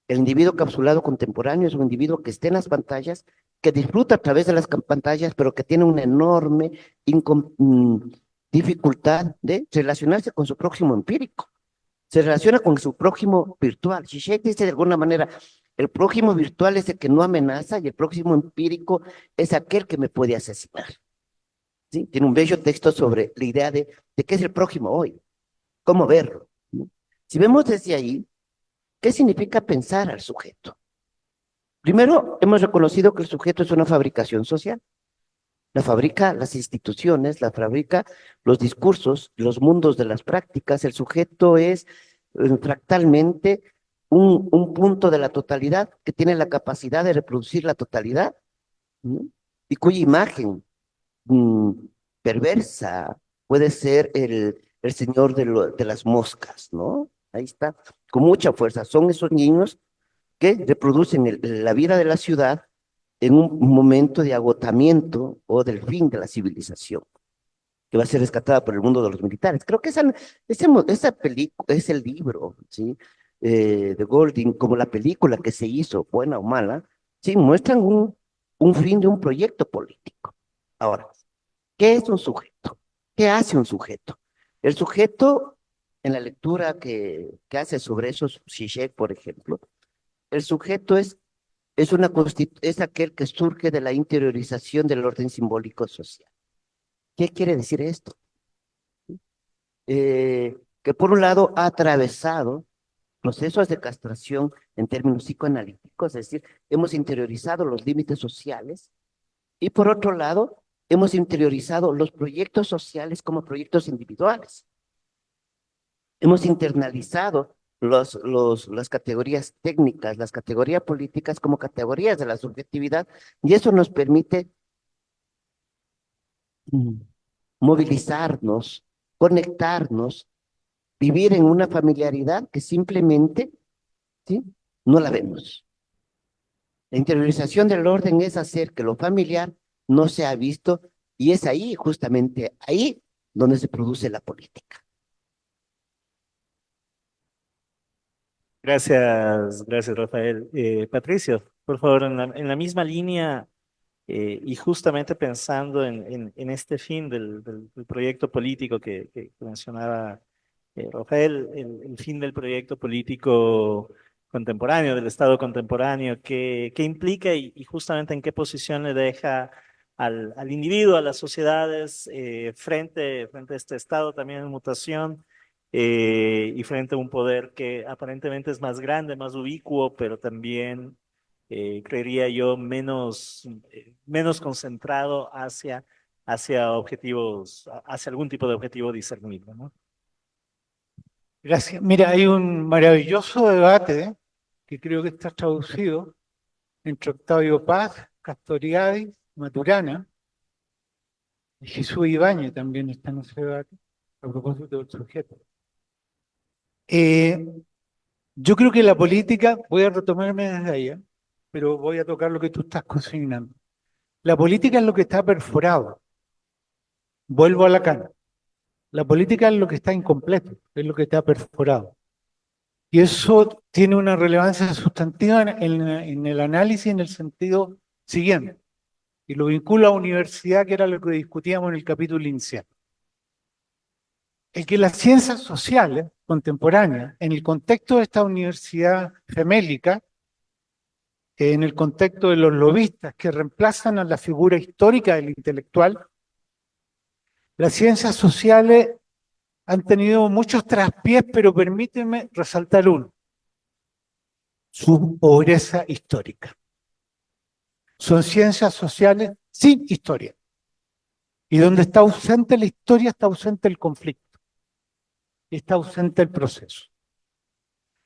El individuo capsulado contemporáneo es un individuo que está en las pantallas, que disfruta a través de las pantallas, pero que tiene una enorme dificultad de relacionarse con su prójimo empírico. Se relaciona con su prójimo virtual. Zizek dice de alguna manera, el prójimo virtual es el que no amenaza y el prójimo empírico es aquel que me puede asesinar. ¿Sí? Tiene un bello texto sobre la idea de qué es el prójimo hoy, cómo verlo, ¿no? Si vemos desde ahí, ¿qué significa pensar al sujeto? Primero, hemos reconocido que el sujeto es una fabricación social. La fabrica las instituciones, la fabrica los discursos, los mundos de las prácticas. El sujeto es fractalmente un punto de la totalidad que tiene la capacidad de reproducir la totalidad, ¿no? Y cuya imagen perversa puede ser el señor de las moscas, ¿no? Ahí está, con mucha fuerza. Son esos niños que reproducen la vida de la ciudad en un momento de agotamiento o del fin de la civilización, que va a ser rescatada por el mundo de los militares. Creo que esa película, es el libro, ¿sí? De Golding, como la película que se hizo, buena o mala, sí, muestran un fin de un proyecto político. Ahora, ¿qué es un sujeto? ¿Qué hace un sujeto? El sujeto, en la lectura que hace sobre eso Zizek, por ejemplo, el sujeto es aquel que surge de la interiorización del orden simbólico social. ¿Qué quiere decir esto? Que por un lado ha atravesado procesos de castración en términos psicoanalíticos, es decir, hemos interiorizado los límites sociales, y por otro lado, hemos interiorizado los proyectos sociales como proyectos individuales. Hemos internalizado las categorías técnicas, las categorías políticas como categorías de la subjetividad, y eso nos permite movilizarnos, conectarnos, vivir en una familiaridad que simplemente, ¿sí?, no la vemos. La interiorización del orden es hacer que lo familiar no sea visto, y es ahí, justamente ahí, donde se produce la política. Gracias, gracias, Rafael. Patricio, por favor, en la misma línea y justamente pensando en este fin del proyecto político que mencionaba Rafael, el fin del proyecto político contemporáneo, del Estado contemporáneo, qué implica y justamente en qué posición le deja al individuo, a las sociedades, frente a este Estado también en mutación y frente a un poder que aparentemente es más grande, más ubicuo, pero también, creería yo, menos concentrado hacia objetivos, hacia algún tipo de objetivo discernible, ¿no? Gracias. Mira, hay un maravilloso debate que creo que está traducido entre Octavio Paz, Castoriadis, Maturana, y Jesús Ibáñez también está en ese debate, a propósito del sujeto. Yo creo que la política, voy a retomarme desde allá, pero voy a tocar lo que tú estás consignando. La política es lo que está perforado. Vuelvo a Lacan. La política es lo que está incompleto, es lo que está perforado. Y eso tiene una relevancia sustantiva en el análisis en el sentido siguiente. Y lo vinculo a universidad, que era lo que discutíamos en el capítulo inicial. El que las ciencias sociales contemporáneas, en el contexto de esta universidad gemélica, en el contexto de los lobistas que reemplazan a la figura histórica del intelectual, las ciencias sociales han tenido muchos traspiés, pero permítanme resaltar uno: su pobreza histórica. Son ciencias sociales sin historia. Y donde está ausente la historia, está ausente el conflicto. Y está ausente el proceso.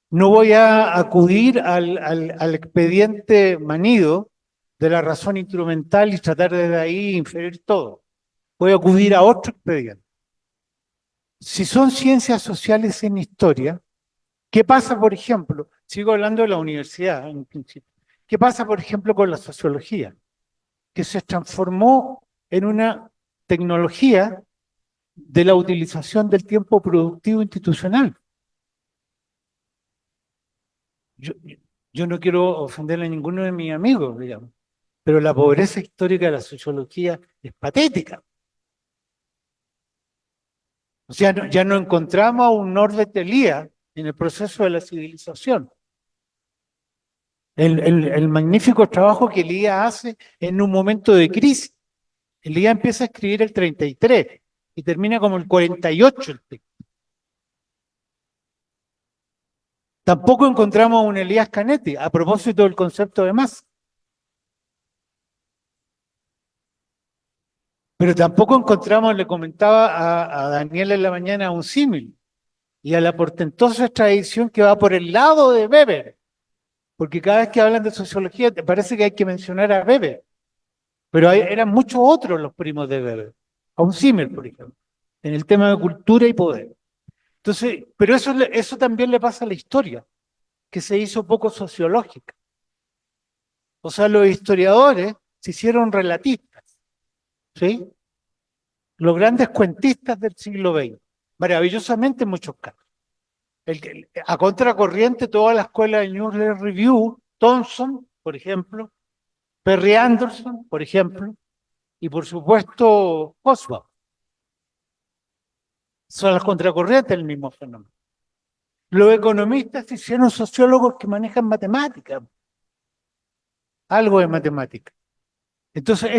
No voy a acudir al expediente manido de la razón instrumental y tratar desde ahí inferir todo. Voy a acudir a otro expediente. Si son ciencias sociales sin historia, ¿qué pasa, por ejemplo? Sigo hablando de la universidad en principio. ¿Qué pasa, por ejemplo, con la sociología? Que se transformó en una tecnología de la utilización del tiempo productivo institucional. Yo no quiero ofender a ninguno de mis amigos, digamos, pero la pobreza histórica de la sociología es patética. O sea, ya no encontramos a un Norbert Elias en el proceso de la civilización. El magnífico trabajo que Elías hace en un momento de crisis. Elías empieza a escribir el 33 y termina como el 48 el texto. Tampoco encontramos a un Elías Canetti, a propósito del concepto de masa. Pero tampoco encontramos, le comentaba a Daniel en la mañana, un símil y a la portentosa tradición que va por el lado de Weber. Porque cada vez que hablan de sociología, te parece que hay que mencionar a Weber. Pero eran muchos otros los primos de Weber. A un símil, por ejemplo, en el tema de cultura y poder. Entonces, pero eso también le pasa a la historia, que se hizo poco sociológica. O sea, los historiadores se hicieron relatistas, ¿sí? Los grandes cuentistas del siglo XX, maravillosamente en muchos casos. A contracorriente, toda la escuela de New Review, Thompson, por ejemplo, Perry Anderson, por ejemplo, y por supuesto Oswald. Son las contracorrientes del mismo fenómeno. Los economistas se hicieron sociólogos que manejan matemáticas, algo de matemática. Entonces,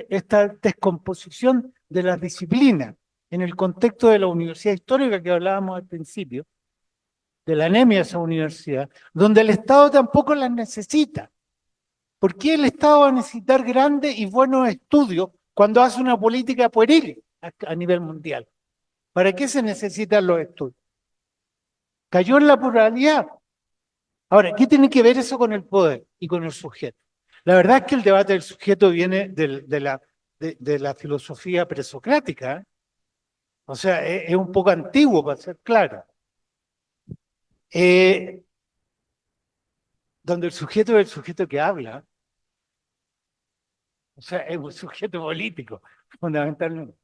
esta descomposición de las disciplinas en el contexto de la universidad histórica que hablábamos al principio, de la anemia de esa universidad, donde el Estado tampoco las necesita. ¿Por qué el Estado va a necesitar grandes y buenos estudios cuando hace una política pueril a nivel mundial? ¿Para qué se necesitan los estudios? Cayó en la pluralidad. Ahora, ¿qué tiene que ver eso con el poder y con el sujeto? La verdad es que el debate del sujeto viene de la filosofía presocrática, ¿eh? O sea, es un poco antiguo, para ser claro. Donde el sujeto es el sujeto que habla, o sea, es un sujeto político, fundamentalmente.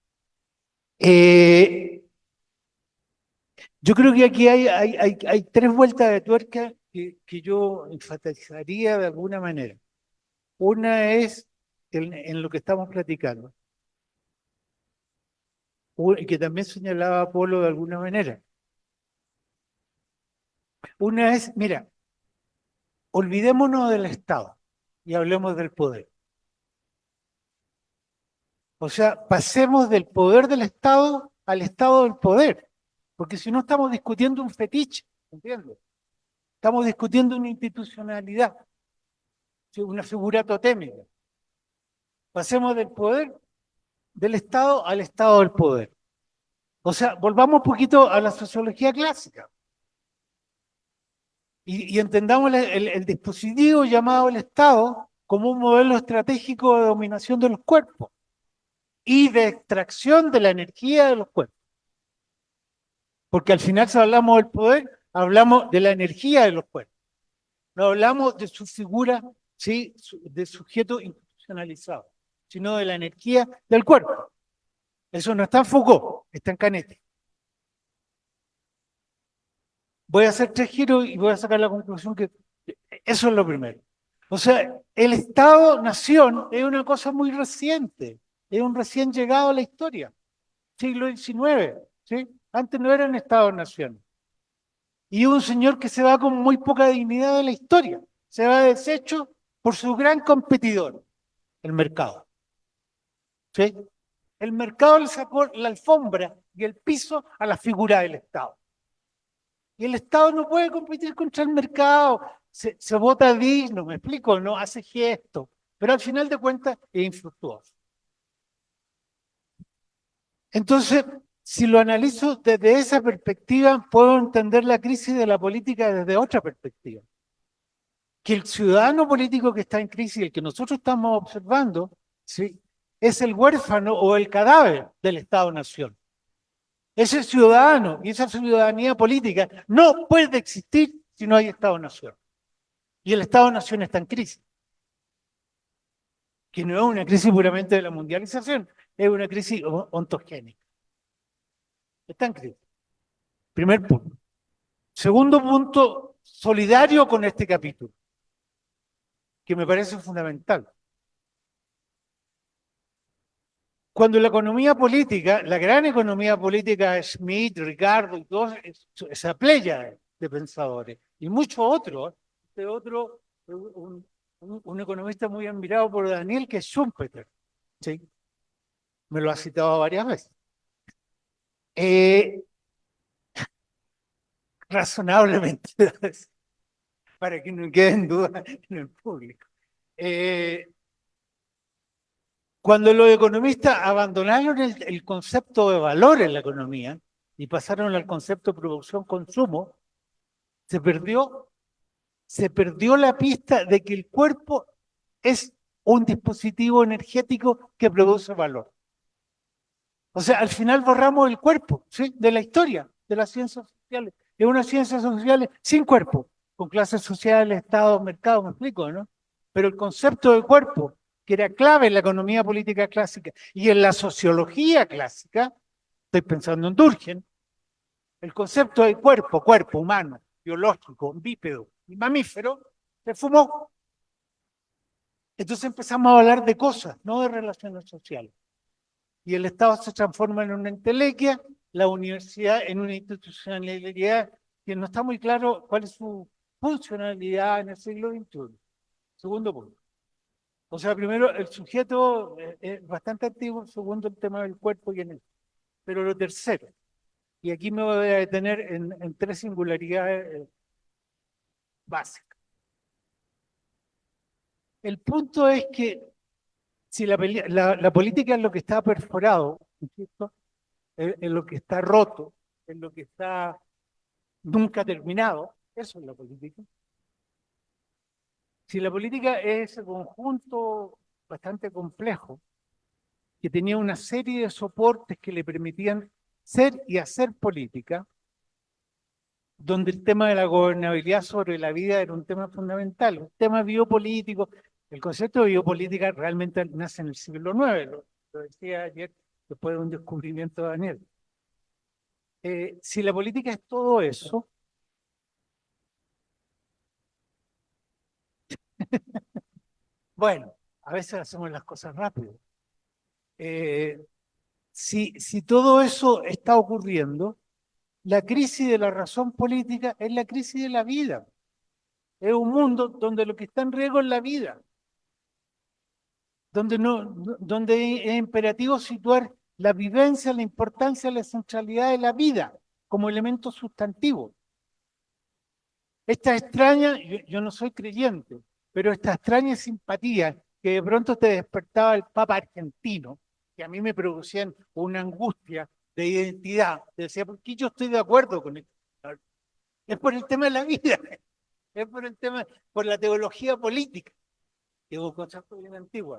Yo creo que aquí hay tres vueltas de tuerca que yo enfatizaría de alguna manera. Una es en lo que estamos platicando, que también señalaba Polo de alguna manera. Una es, mira, olvidémonos del Estado y hablemos del poder. O sea, pasemos del poder del Estado al Estado del poder, porque si no estamos discutiendo un fetiche, ¿entiendes? Estamos discutiendo una institucionalidad, una figura totémica. Pasemos del poder del Estado al Estado del poder. O sea, volvamos un poquito a la sociología clásica y entendamos el dispositivo llamado el Estado como un modelo estratégico de dominación de los cuerpos y de extracción de la energía de los cuerpos. Porque al final, si hablamos del poder, hablamos de la energía de los cuerpos. No hablamos de su figura, ¿sí?, de sujeto institucionalizado, sino de la energía del cuerpo. Eso no está en Foucault, está en Canetti. Voy a hacer tres giros y voy a sacar la conclusión que eso es lo primero. O sea, el Estado-Nación es una cosa muy reciente, es un recién llegado a la historia, siglo XIX, ¿sí? Antes no eran Estados-Nación. Y un señor que se va con muy poca dignidad de la historia, se va deshecho por su gran competidor, el mercado. ¿Sí? El mercado le sacó la alfombra y el piso a la figura del Estado. Y el Estado no puede competir contra el mercado, se vota digno, me explico, no hace gestos, pero al final de cuentas es infructuoso. Entonces, si lo analizo desde esa perspectiva, puedo entender la crisis de la política desde otra perspectiva. Que el ciudadano político que está en crisis, el que nosotros estamos observando, ¿sí?, es el huérfano o el cadáver del Estado-Nación. Ese ciudadano y esa ciudadanía política no puede existir si no hay Estado-Nación. Y el Estado-Nación está en crisis. Que no es una crisis puramente de la mundialización, es una crisis ontogénica. Está en crisis. Primer punto. Segundo punto, solidario con este capítulo, que me parece fundamental. Cuando la economía política, la gran economía política, Schmidt, Ricardo y todos, esa playa de pensadores, y muchos otros, este otro, un economista muy admirado por Daniel, que es Schumpeter, ¿sí? Me lo ha citado varias veces. Razonablemente, para que no queden dudas en el público. Cuando los economistas abandonaron el concepto de valor en la economía y pasaron al concepto de producción-consumo, se perdió la pista de que el cuerpo es un dispositivo energético que produce valor. O sea, al final borramos el cuerpo, ¿sí?, de la historia, de las ciencias sociales. Es una ciencia social sin cuerpo, con clases sociales, Estado, mercado, me explico, ¿no? Pero el concepto de cuerpo, que era clave en la economía política clásica y en la sociología clásica, estoy pensando en Durkheim, el concepto de cuerpo, cuerpo humano, biológico, bípedo y mamífero, se fumó. Entonces empezamos a hablar de cosas, no de relaciones sociales. Y el Estado se transforma en una entelequia, la universidad en una institucionalidad que no está muy claro cuál es su funcionalidad en el siglo XXI. Segundo punto. O sea, primero, el sujeto es bastante activo, segundo, el tema del cuerpo y en el. Pero lo tercero, y aquí me voy a detener en tres singularidades básicas. El punto es que si la política es lo que está perforado, ¿cierto?, en lo que está roto, en lo que está nunca terminado, eso es la política. Si la política es ese conjunto bastante complejo, que tenía una serie de soportes que le permitían ser y hacer política, donde el tema de la gobernabilidad sobre la vida era un tema fundamental, un tema biopolítico. El concepto de biopolítica realmente nace en el siglo IX, lo decía ayer, después de un descubrimiento de Daniel. Si la política es todo eso, bueno, a veces hacemos las cosas rápido. Si todo eso está ocurriendo, la crisis de la razón política es la crisis de la vida. Es un mundo donde lo que está en riesgo es la vida, donde es imperativo situar la vivencia, la importancia, la centralidad de la vida como elemento sustantivo. Esta extraña, yo no soy creyente, pero esta extraña simpatía que de pronto te despertaba el Papa argentino, que a mí me producían una angustia de identidad. Te decía, ¿por qué yo estoy de acuerdo con esto? Es por el tema de la vida, es por el tema, por la teología política, que es un concepto bien antiguo.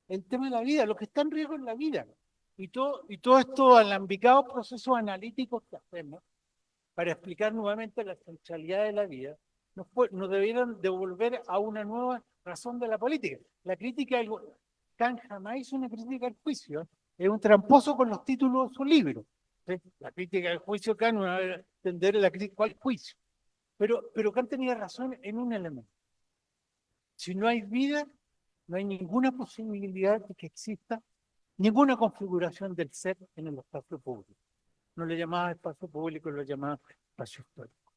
El tema de la vida, lo que está en riesgo es la vida. Y todo estos alambicados procesos analíticos que hacemos para explicar nuevamente la centralidad de la vida, nos debieran devolver a una nueva razón de la política. La crítica, Kant jamás hizo una crítica al juicio, es un tramposo con los títulos de su libro. ¿Sí? La crítica al juicio, Kant no va a entender la crítica, ¿cuál juicio? Pero Kant tenía razón en un elemento. Si no hay vida, no hay ninguna posibilidad de que exista ninguna configuración del ser en el espacio público. No le llamaba espacio público, lo llamaba espacio histórico.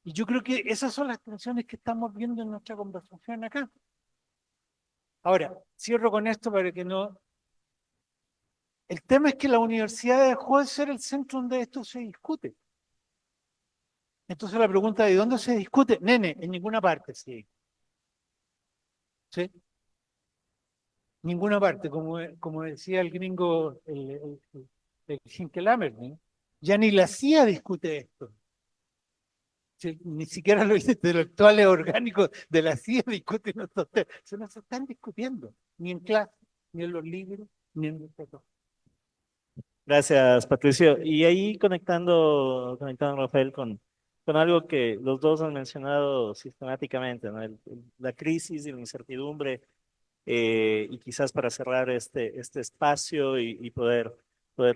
Y yo creo que esas son las tensiones que estamos viendo en nuestra conversación acá. Ahora, cierro con esto para que no. El tema es que la universidad dejó de ser el centro donde esto se discute. Entonces la pregunta ¿de dónde se discute? Nene, en ninguna parte, sí. ¿Sí? Ninguna parte, como decía el gringo, el Hinkelamer, ¿no? Ya ni la CIA discute esto. Ni siquiera los intelectuales orgánicos de la CIA discuten estos temas. Eso no se están discutiendo, ni en clase, ni en los libros, ni en los textos. Gracias, Patricio. Y ahí conectando Rafael, con algo que los dos han mencionado sistemáticamente, ¿no? La crisis y la incertidumbre, y quizás para cerrar este espacio y poder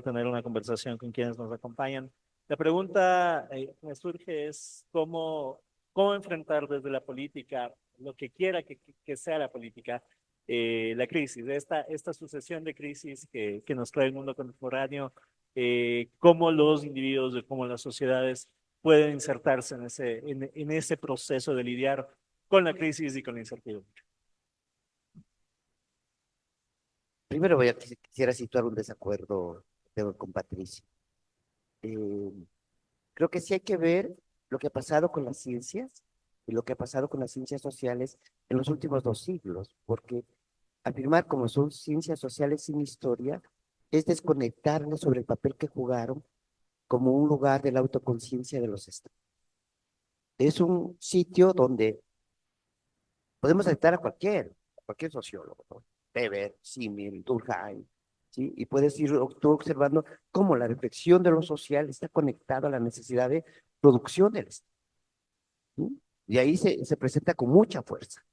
tener una conversación con quienes nos acompañan. La pregunta que me surge es cómo enfrentar desde la política lo que quiera que sea la política, la crisis, esta sucesión de crisis que nos trae el mundo contemporáneo, cómo los individuos, cómo las sociedades pueden insertarse en ese proceso de lidiar con la crisis y con la incertidumbre. Primero quisiera situar un desacuerdo que tengo con Patricia. Creo que sí hay que ver lo que ha pasado con las ciencias y lo que ha pasado con las ciencias sociales en los últimos 2 siglos, porque afirmar como son ciencias sociales sin historia es desconectarnos sobre el papel que jugaron como un lugar de la autoconciencia de los estados. Es un sitio donde podemos citar a cualquier sociólogo, ¿no? Weber, Simmel, Durkheim, ¿sí? Y puedes ir tú observando cómo la reflexión de lo social está conectada a la necesidad de producción del Estado, ¿sí? Y ahí se presenta con mucha fuerza.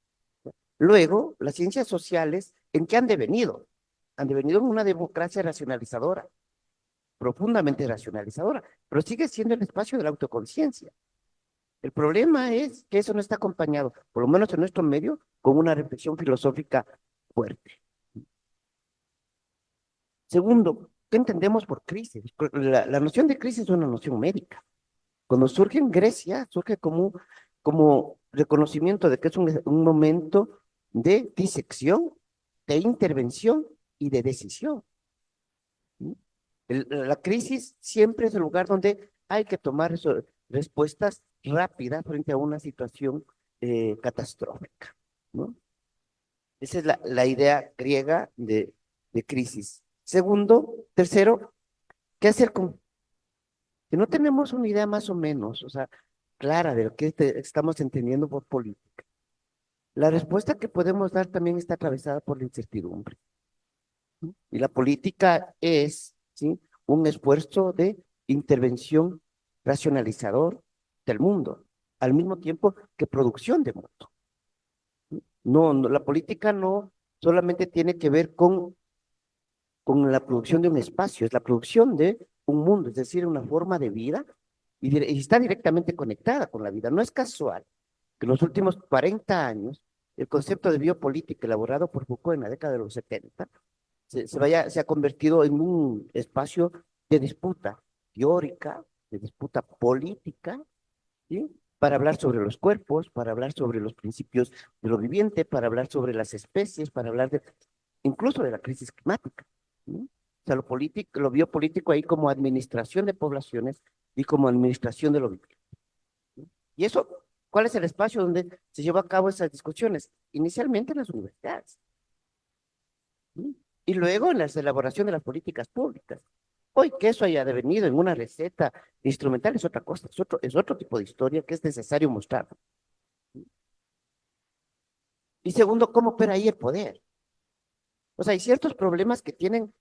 Luego, las ciencias sociales, ¿en qué han devenido? Han devenido en una democracia racionalizadora, profundamente racionalizadora, pero sigue siendo el espacio de la autoconciencia. El problema es que eso no está acompañado, por lo menos en nuestro medio, con una reflexión filosófica fuerte. Segundo, ¿qué entendemos por crisis? La noción de crisis es una noción médica. Cuando surge en Grecia, surge como reconocimiento de que es un momento de disección, de intervención y de decisión. La crisis siempre es el lugar donde hay que tomar respuestas rápidas frente a una situación catastrófica, ¿no? Esa es la idea griega de crisis. Tercero, ¿qué hacer con? Si no tenemos una idea más o menos, o sea, clara de lo que estamos entendiendo por política, la respuesta que podemos dar también está atravesada por la incertidumbre, ¿sí? Y la política es, ¿sí?, un esfuerzo de intervención racionalizador del mundo, al mismo tiempo que producción de mundo. No, la política no solamente tiene que ver con la producción de un espacio, es la producción de un mundo, es decir, una forma de vida, y está directamente conectada con la vida. No es casual que en los últimos 40 años el concepto de biopolítica elaborado por Foucault en la década de los 70 se ha convertido en un espacio de disputa teórica, de disputa política, ¿sí?, para hablar sobre los cuerpos, para hablar sobre los principios de lo viviente, para hablar sobre las especies, para hablar incluso de la crisis climática, ¿sí? O sea, lo biopolítico ahí como administración de poblaciones y como administración de lo viviente, ¿sí? Y eso, ¿cuál es el espacio donde se lleva a cabo esas discusiones? Inicialmente en las universidades, ¿sí? Y luego en la elaboración de las políticas públicas. Hoy que eso haya devenido en una receta instrumental es otra cosa, es otro tipo de historia que es necesario mostrar. Y segundo, ¿cómo opera ahí el poder? O sea, hay ciertos problemas que tienen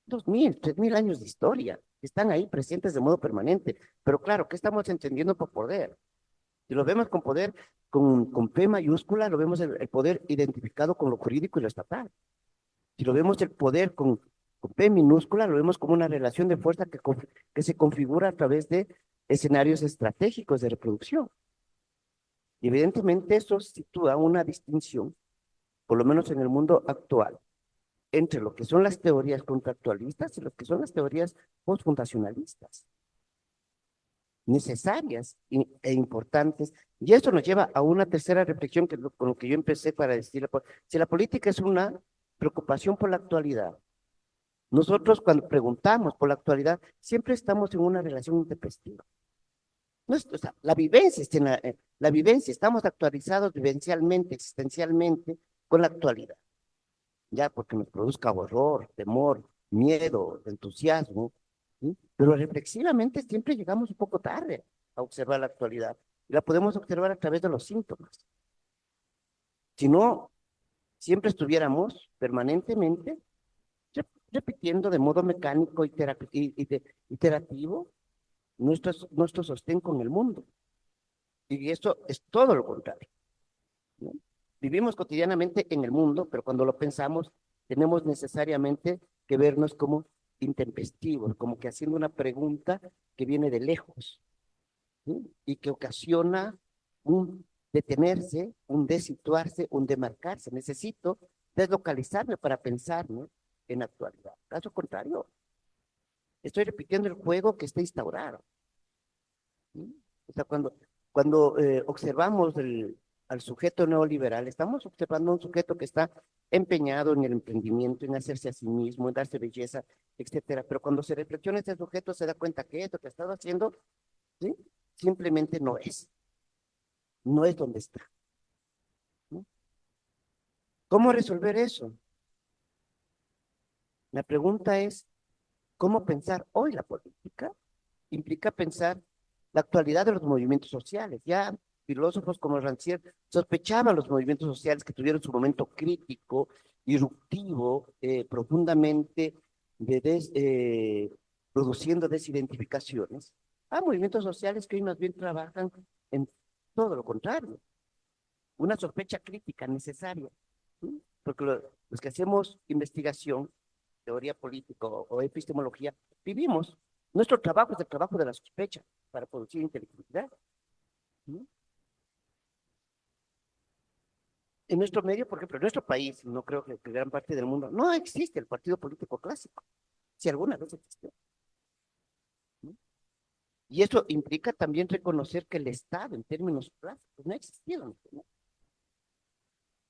2000, 3000 años de historia, que están ahí presentes de modo permanente. Pero claro, ¿qué estamos entendiendo por poder? Si lo vemos con poder, con P mayúscula, lo vemos el poder identificado con lo jurídico y lo estatal. Si lo vemos el poder con P minúscula, lo vemos como una relación de fuerza que se configura a través de escenarios estratégicos de reproducción. Y evidentemente eso sitúa una distinción, por lo menos en el mundo actual, entre lo que son las teorías contractualistas y lo que son las teorías postfundacionalistas, necesarias e importantes. Y esto nos lleva a una tercera reflexión con lo que yo empecé para decir, si la política es una preocupación por la actualidad, nosotros cuando preguntamos por la actualidad, siempre estamos en una relación intempestiva. No, o sea, la vivencia, estamos actualizados vivencialmente, existencialmente, con la actualidad. Ya, porque nos produzca horror, temor, miedo, entusiasmo, ¿sí? Pero reflexivamente siempre llegamos un poco tarde a observar la actualidad. Y la podemos observar a través de los síntomas. Si no, siempre estuviéramos permanentemente repitiendo de modo mecánico iterativo nuestro sostén con el mundo. Y esto es todo lo contrario, ¿no? Vivimos cotidianamente en el mundo, pero cuando lo pensamos, tenemos necesariamente que vernos como intempestivos, como que haciendo una pregunta que viene de lejos, ¿sí?, y que ocasiona un detenerse, un desituarse, un demarcarse. Necesito deslocalizarme para pensar, ¿no?, en la actualidad. Caso contrario, estoy repitiendo el juego que está instaurado. ¿Sí? O sea, cuando observamos al sujeto neoliberal, estamos observando a un sujeto que está empeñado en el emprendimiento, en hacerse a sí mismo, en darse belleza, etcétera. Pero cuando se reflexiona ese sujeto, se da cuenta que esto que ha estado haciendo, ¿sí?, simplemente no es donde está. ¿Sí? ¿Cómo resolver eso? La pregunta es, ¿cómo pensar hoy la política? Implica pensar la actualidad de los movimientos sociales. Ya filósofos como Rancière sospechaban los movimientos sociales que tuvieron su momento crítico, disruptivo, profundamente produciendo desidentificaciones, a movimientos sociales que hoy más bien trabajan en todo lo contrario. Una sospecha crítica necesaria, ¿sí? Porque los que hacemos investigación, teoría política o epistemología, vivimos. Nuestro trabajo es el trabajo de la sospecha para producir inteligibilidad. ¿Sí? En nuestro medio, por ejemplo, en nuestro país, no creo que gran parte del mundo, no existe el partido político clásico, si alguna vez existió. ¿Sí? Y eso implica también reconocer que el Estado, en términos clásicos, no ha existido. ¿No?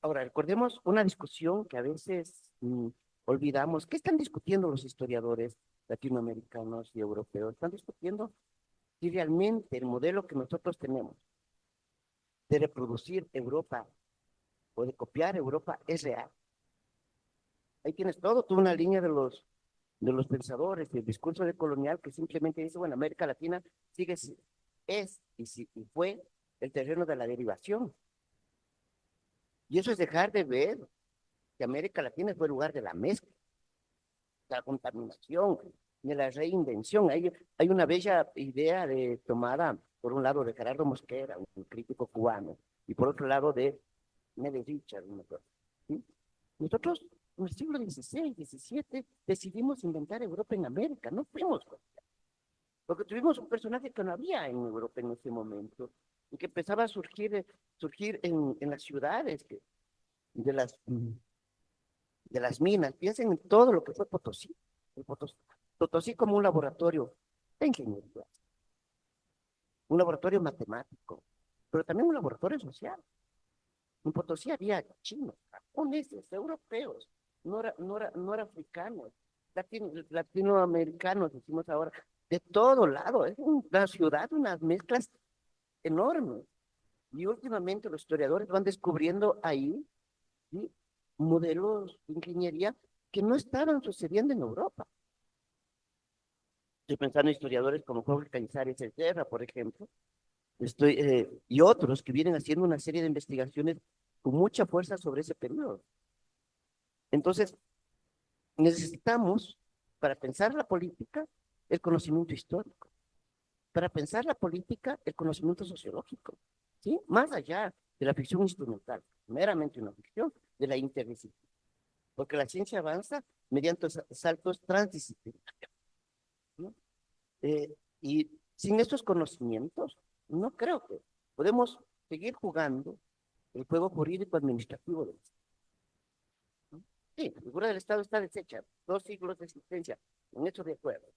Ahora, recordemos una discusión que a veces olvidamos. ¿Qué están discutiendo los historiadores latinoamericanos y europeos? Están discutiendo si realmente el modelo que nosotros tenemos de reproducir Europa o de copiar Europa es real. Ahí tienes todo, toda una línea de los pensadores del discurso decolonial que simplemente dice, bueno, América Latina y fue el terreno de la derivación. Y eso es dejar de ver que América Latina fue el lugar de la mezcla, de la contaminación, de la reinvención. Hay una bella idea tomada, por un lado, de Gerardo Mosquera, un crítico cubano, y por otro lado de Nelly Richard. ¿Sí? Nosotros, en el siglo XVI, XVII, decidimos inventar Europa en América, no fuimos, porque tuvimos un personaje que no había en Europa en ese momento, y que empezaba a surgir en las ciudades de las minas. Piensen en todo lo que fue Potosí. Potosí como un laboratorio de ingeniería, un laboratorio matemático, pero también un laboratorio social. En Potosí había chinos, japoneses, europeos, norafricanos, latinoamericanos, decimos ahora, de todo lado. Es una ciudad, unas mezclas enormes. Y últimamente los historiadores van descubriendo ahí, ¿sí?, modelos de ingeniería que no estaban sucediendo en Europa. Estoy pensando en historiadores como Jorge Cañizares Cercera, por ejemplo, y otros que vienen haciendo una serie de investigaciones con mucha fuerza sobre ese periodo. Entonces, necesitamos, para pensar la política, el conocimiento histórico. Para pensar la política, el conocimiento sociológico, ¿sí? Más allá de la ficción instrumental, meramente una ficción, de la interdisciplina. Porque la ciencia avanza mediante saltos transdisciplinarios, ¿no? Y sin estos conocimientos, no creo que podemos seguir jugando el juego jurídico administrativo del Estado, ¿no? Sí, la figura del Estado está deshecha, 2 siglos de existencia, en eso de acuerdo.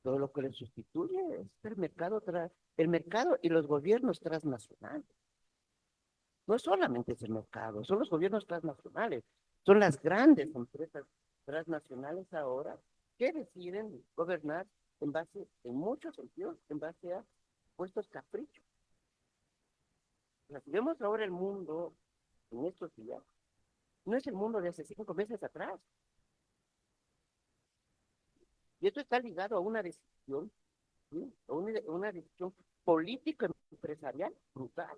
Todo lo que le sustituye es el mercado y los gobiernos transnacionales. No solamente es el mercado, son los gobiernos transnacionales, son las grandes empresas transnacionales ahora que deciden gobernar en muchos sentidos, en base a puestos caprichos. Si vemos ahora el mundo en estos días, no es el mundo de hace 5 meses atrás. Y esto está ligado a una decisión, ¿sí?, a una decisión político-empresarial brutal,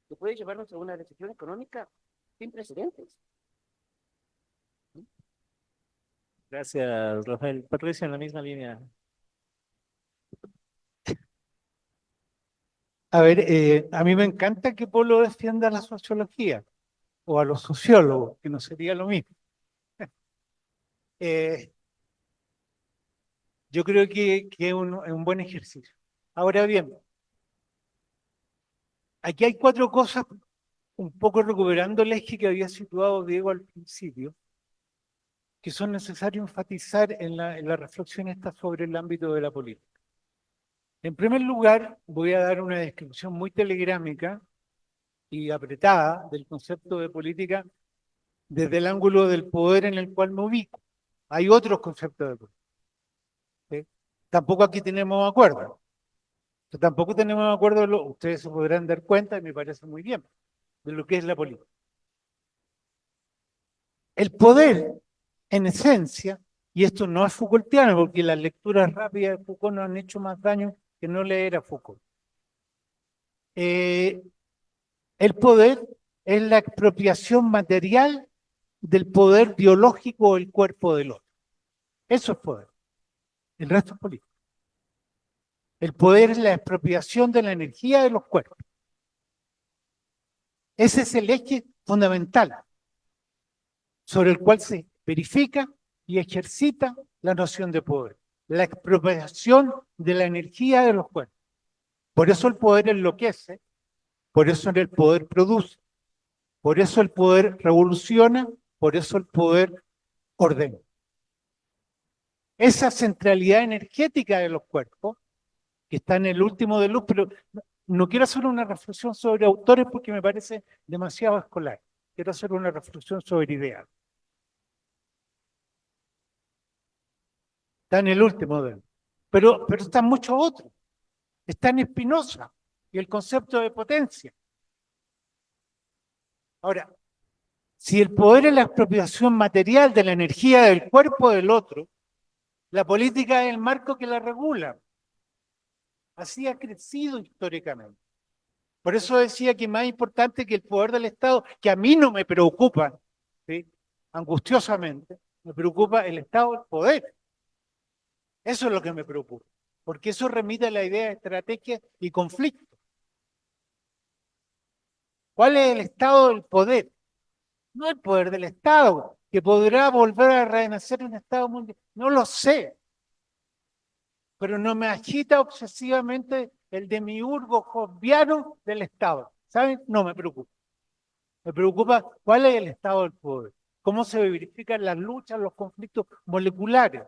que puede llevarnos a una recesión económica sin precedentes. Gracias, Rafael. Patricia, en la misma línea. A ver, a mí me encanta que Polo defienda la sociología o a los sociólogos, que no sería lo mismo. Yo creo que es un buen ejercicio. Ahora bien, aquí hay 4 cosas un poco recuperando el eje que había situado Diego al principio, que son necesarios enfatizar en la reflexión esta sobre el ámbito de la política. En primer lugar, voy a dar una descripción muy telegrámica y apretada del concepto de política desde el ángulo del poder en el cual me ubico. Hay otros conceptos de política. ¿Sí? Tampoco aquí tenemos acuerdo. Tampoco tenemos acuerdo, ustedes se podrán dar cuenta, y me parece muy bien, de lo que es la política. El poder, en esencia, y esto no es Foucaultiano, porque las lecturas rápidas de Foucault nos han hecho más daño que no leer a Foucault. El poder es la expropiación material del poder biológico del cuerpo del otro. Eso es poder. El resto es político. El poder es la expropiación de la energía de los cuerpos. Ese es el eje fundamental sobre el cual se verifica y ejercita la noción de poder. La expropiación de la energía de los cuerpos. Por eso el poder enloquece, por eso el poder produce, por eso el poder revoluciona, por eso el poder ordena. Esa centralidad energética de los cuerpos, que está en el último de luz, pero no quiero hacer una reflexión sobre autores porque me parece demasiado escolar. Quiero hacer una reflexión sobre ideas. Está en el último de luz. Pero están muchos otros. Está en Spinoza y el concepto de potencia. Ahora, si el poder es la expropiación material de la energía del cuerpo del otro, la política es el marco que la regula. Así ha crecido históricamente. Por eso decía que es más importante que el poder del Estado, que a mí no me preocupa, ¿sí? Angustiosamente, me preocupa el Estado del poder. Eso es lo que me preocupa, porque eso remite a la idea de estrategia y conflicto. ¿Cuál es el estado del poder? No el poder del Estado, que podrá volver a renacer en Estado mundial. No lo sé. Pero no me agita obsesivamente el demiurgo joviano del Estado. ¿Saben? No me preocupa. Me preocupa cuál es el estado del poder. Cómo se verifican las luchas, los conflictos moleculares,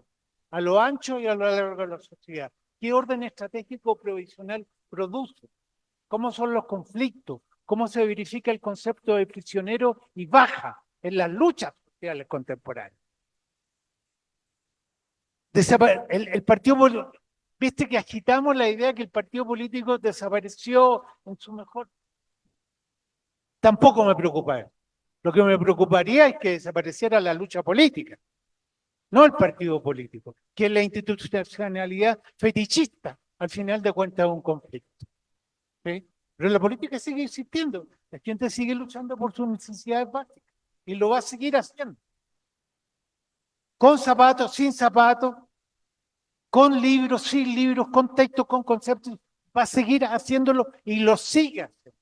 a lo ancho y a lo largo de la sociedad. ¿Qué orden estratégico provisional produce? ¿Cómo son los conflictos? ¿Cómo se verifica el concepto de prisionero y baja en las luchas sociales contemporáneas? El partido, viste que agitamos la idea que el partido político desapareció en su mejor. Tampoco me preocupa eso. Lo que me preocuparía es que desapareciera la lucha política, no el partido político, que es la institucionalidad fetichista, al final de cuentas, de un conflicto. ¿Sí? Pero la política sigue existiendo, la gente sigue luchando por sus necesidades básicas y lo va a seguir haciendo. Con zapatos, sin zapatos, con libros, sin libros, con textos, con conceptos, va a seguir haciéndolo y lo sigue haciendo.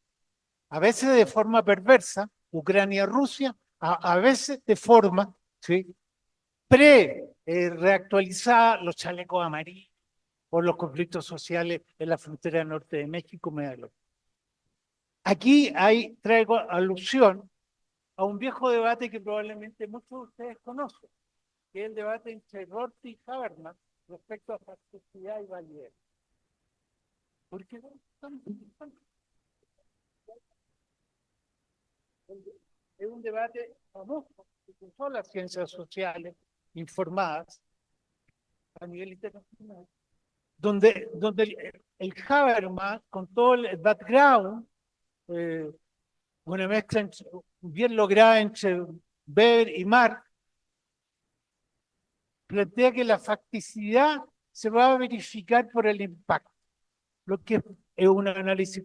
A veces de forma perversa, Ucrania-Rusia, a veces de forma, ¿sí?, reactualizada, los chalecos amarillos, por los conflictos sociales en la frontera norte de México. Aquí traigo alusión a un viejo debate que probablemente muchos de ustedes conocen, que es el debate entre Rorty y Habermas respecto a facticidad y validez. Porque es un debate famoso que son las ciencias sociales informadas a nivel internacional, donde el Habermas, con todo el background, una mezcla bien lograda entre Weber y Marx, plantea que la facticidad se va a verificar por el impacto, lo que es un análisis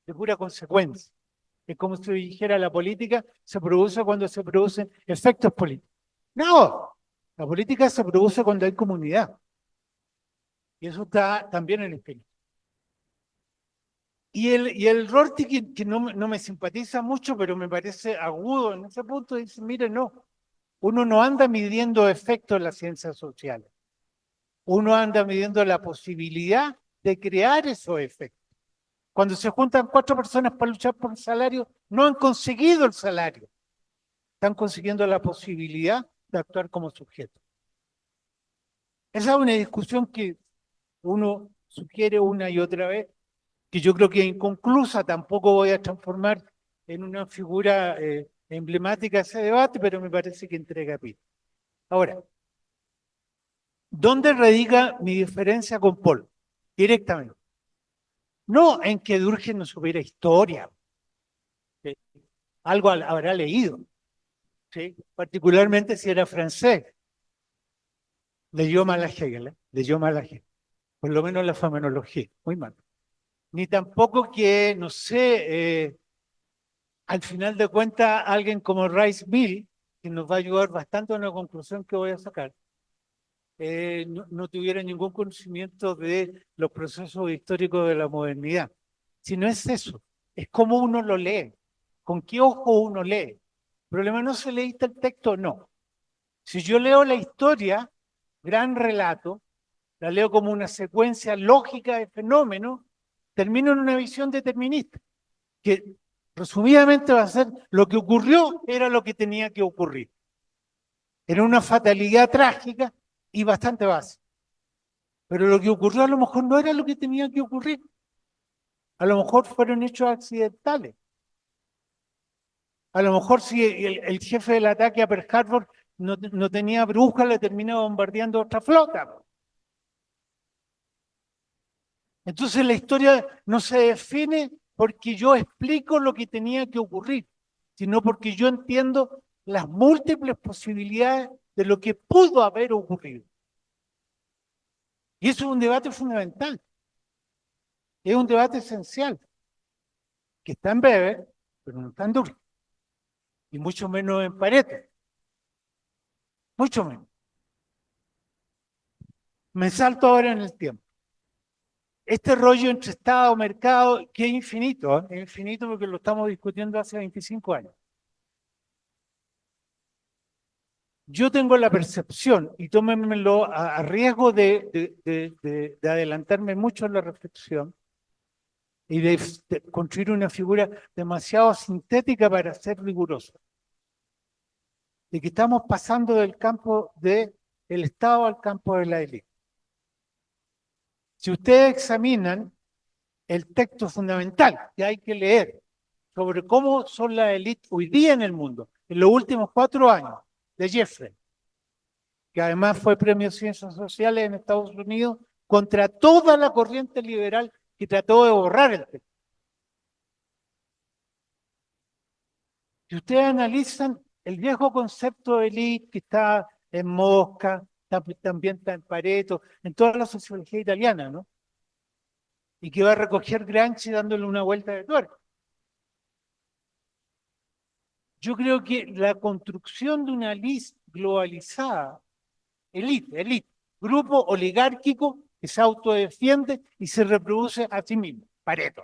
de pura consecuencia. Es como si dijera la política se produce cuando se producen efectos políticos. No, la política se produce cuando hay comunidad. Y eso está también en el espíritu. Y el Rorty, que no me simpatiza mucho, pero me parece agudo en ese punto, dice, mire, no, uno no anda midiendo efectos en las ciencias sociales. Uno anda midiendo la posibilidad de crear esos efectos. Cuando se juntan 4 personas para luchar por el salario, no han conseguido el salario. Están consiguiendo la posibilidad de actuar como sujeto. Esa es una discusión que uno sugiere una y otra vez, que yo creo que es inconclusa, tampoco voy a transformar en una figura emblemática de ese debate, pero me parece que entrega pie. Ahora, ¿dónde radica mi diferencia con Paul? Directamente. No en que Durkheim no supiera historia. ¿Sí? Algo habrá leído. ¿Sí? Particularmente si era francés. Leyó mal a Hegel, leyó mal a Hegel. Por lo menos la fenomenología, muy mal. Ni tampoco que, no sé, al final de cuentas, alguien como Rice Mill, que nos va a ayudar bastante a una conclusión que voy a sacar, no tuviera ningún conocimiento de los procesos históricos de la modernidad. Si no es eso, es cómo uno lo lee, con qué ojo uno lee. El problema no se leíste el texto, no. Si yo leo la historia, gran relato, la leo como una secuencia lógica de fenómenos, termino en una visión determinista, que resumidamente va a ser lo que ocurrió era lo que tenía que ocurrir. Era una fatalidad trágica y bastante básica. Pero lo que ocurrió a lo mejor no era lo que tenía que ocurrir. A lo mejor fueron hechos accidentales. A lo mejor si el jefe del ataque a Pearl Harbor no tenía brújula, le terminaba bombardeando otra flota. Entonces la historia no se define porque yo explico lo que tenía que ocurrir, sino porque yo entiendo las múltiples posibilidades de lo que pudo haber ocurrido. Y eso es un debate fundamental. Es un debate esencial, que está en Weber, pero no está en Durkheim. Y mucho menos en Pareto. Mucho menos. Me salto ahora en el tiempo. Este rollo entre Estado, mercado, que es infinito, ¿eh? Es infinito porque lo estamos discutiendo hace 25 años. Yo tengo la percepción, y tómenmelo a riesgo de adelantarme mucho en la reflexión, y de construir una figura demasiado sintética para ser rigurosa, de que estamos pasando del campo del Estado al campo de la élite. Si ustedes examinan el texto fundamental que hay que leer sobre cómo son las élites hoy día en el mundo, en los últimos 4 años, de Jeffrey, que además fue premio Ciencias Sociales en Estados Unidos, contra toda la corriente liberal que trató de borrar el texto. Si ustedes analizan el viejo concepto de élite que está en Mosca, también está en Pareto, en toda la sociología italiana, ¿no? Y que va a recoger Gramsci dándole una vuelta de tuerca. Yo creo que la construcción de una élite globalizada, élite, grupo oligárquico que se autodefiende y se reproduce a sí mismo, Pareto.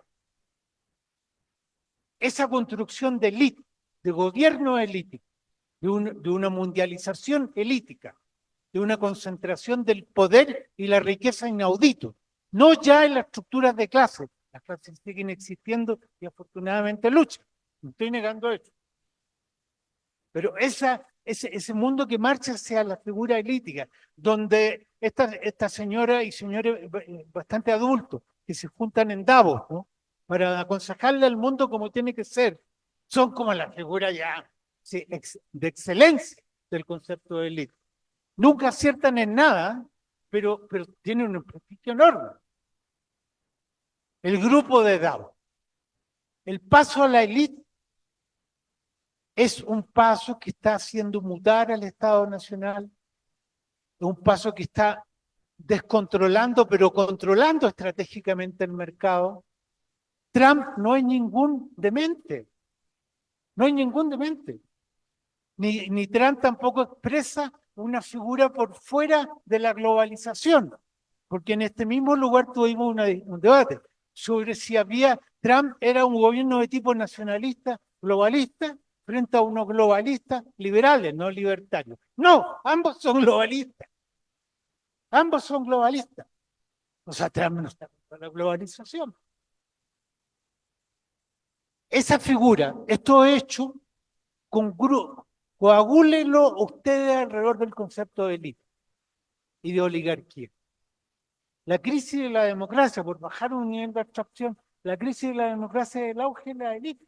Esa construcción de élite, de gobierno elítico, de una mundialización elítica, de una concentración del poder y la riqueza inaudito, no ya en las estructuras de clase, las clases siguen existiendo y afortunadamente luchan, no estoy negando eso, pero ese mundo que marcha hacia la figura elítica, donde esta señora y señores bastante adultos que se juntan en Davos, ¿no? Para aconsejarle al mundo como tiene que ser, son como la figura ya sí, de excelencia del concepto de élite. Nunca aciertan en nada, pero tienen un prestigio enorme. El grupo de Davos. El paso a la élite es un paso que está haciendo mutar al Estado Nacional, es un paso que está descontrolando, pero controlando estratégicamente el mercado. Trump no es ningún demente, no hay ningún demente. Ni Trump tampoco expresa una figura por fuera de la globalización, porque en este mismo lugar tuvimos un debate sobre si Trump era un gobierno de tipo nacionalista, globalista, frente a unos globalistas liberales, no libertarios. No, ambos son globalistas. Ambos son globalistas. O sea, Trump no está contra la globalización. esa figura, esto hecho con grupo, coagúlenlo ustedes alrededor del concepto de élite y de oligarquía. La crisis de la democracia, por bajar un nivel de abstracción, la crisis de la democracia es el auge de la élite.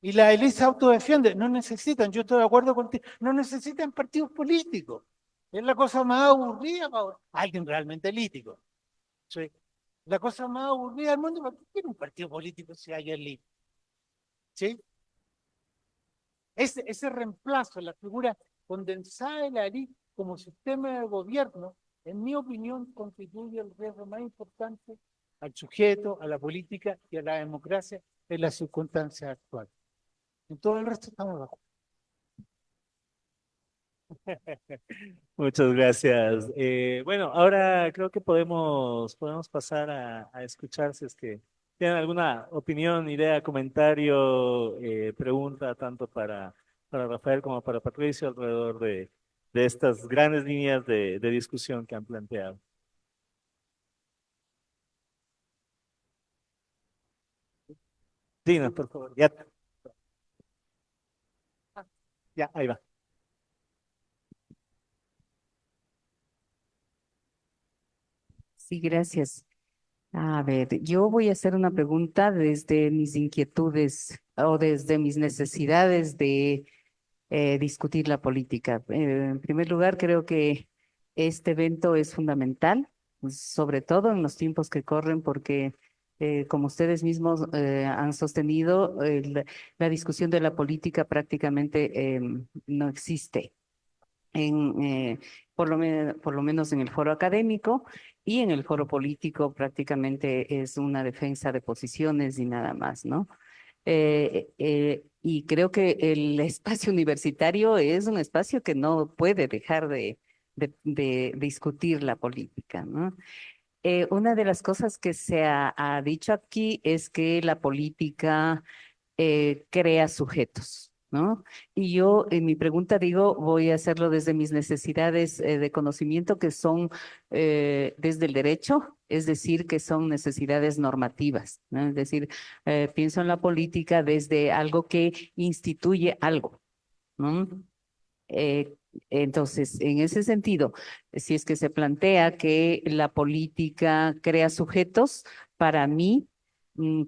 Y la élite se autodefiende, no necesitan, yo estoy de acuerdo contigo, no necesitan partidos políticos. Es la cosa más aburrida para alguien realmente elítico. Sí. La cosa más aburrida del mundo, ¿para qué quiere un partido político si hay élite? ¿Sí? Ese reemplazo, la figura condensada de la élite como sistema de gobierno, en mi opinión, constituye el riesgo más importante al sujeto, a la política y a la democracia en las circunstancias actuales. En todo el resto estamos de acuerdo. Muchas gracias. Bueno, ahora creo que podemos pasar a escuchar si es que tienen alguna opinión, idea, comentario, pregunta, tanto para Rafael como para Patricio, alrededor de estas grandes líneas de discusión que han planteado. Dina, por favor. Ya, ahí va. Sí, gracias. A ver, yo voy a hacer una pregunta desde mis inquietudes o desde mis necesidades de discutir la política. En primer lugar, creo que este evento es fundamental, sobre todo en los tiempos que corren, porque como ustedes mismos han sostenido, la discusión de la política prácticamente no existe por lo menos en el foro académico, y en el foro político prácticamente es una defensa de posiciones y nada más, ¿no? Y creo que el espacio universitario es un espacio que no puede dejar de discutir la política, ¿no? Una de las cosas que se ha dicho aquí es que la política crea sujetos, ¿no? Y yo en mi pregunta digo, voy a hacerlo desde mis necesidades de conocimiento que son desde el derecho, es decir, que son necesidades normativas, ¿no? Es decir, pienso en la política desde algo que instituye algo, ¿no? Eh, entonces, en ese sentido, si es que se plantea que la política crea sujetos, para mí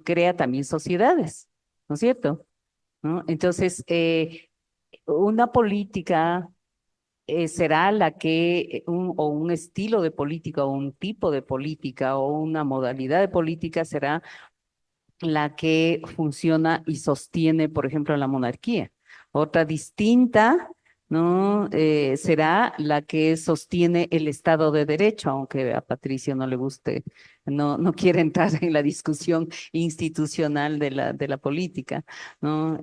crea también sociedades, ¿no es cierto? ¿No? Entonces, una política será la que, o un estilo de política, o un tipo de política, o una modalidad de política será la que funciona y sostiene, por ejemplo, la monarquía. Otra distinta, ¿no? Será la que sostiene el Estado de Derecho, aunque a Patricio no le guste, no quiere entrar en la discusión institucional de la política, ¿no?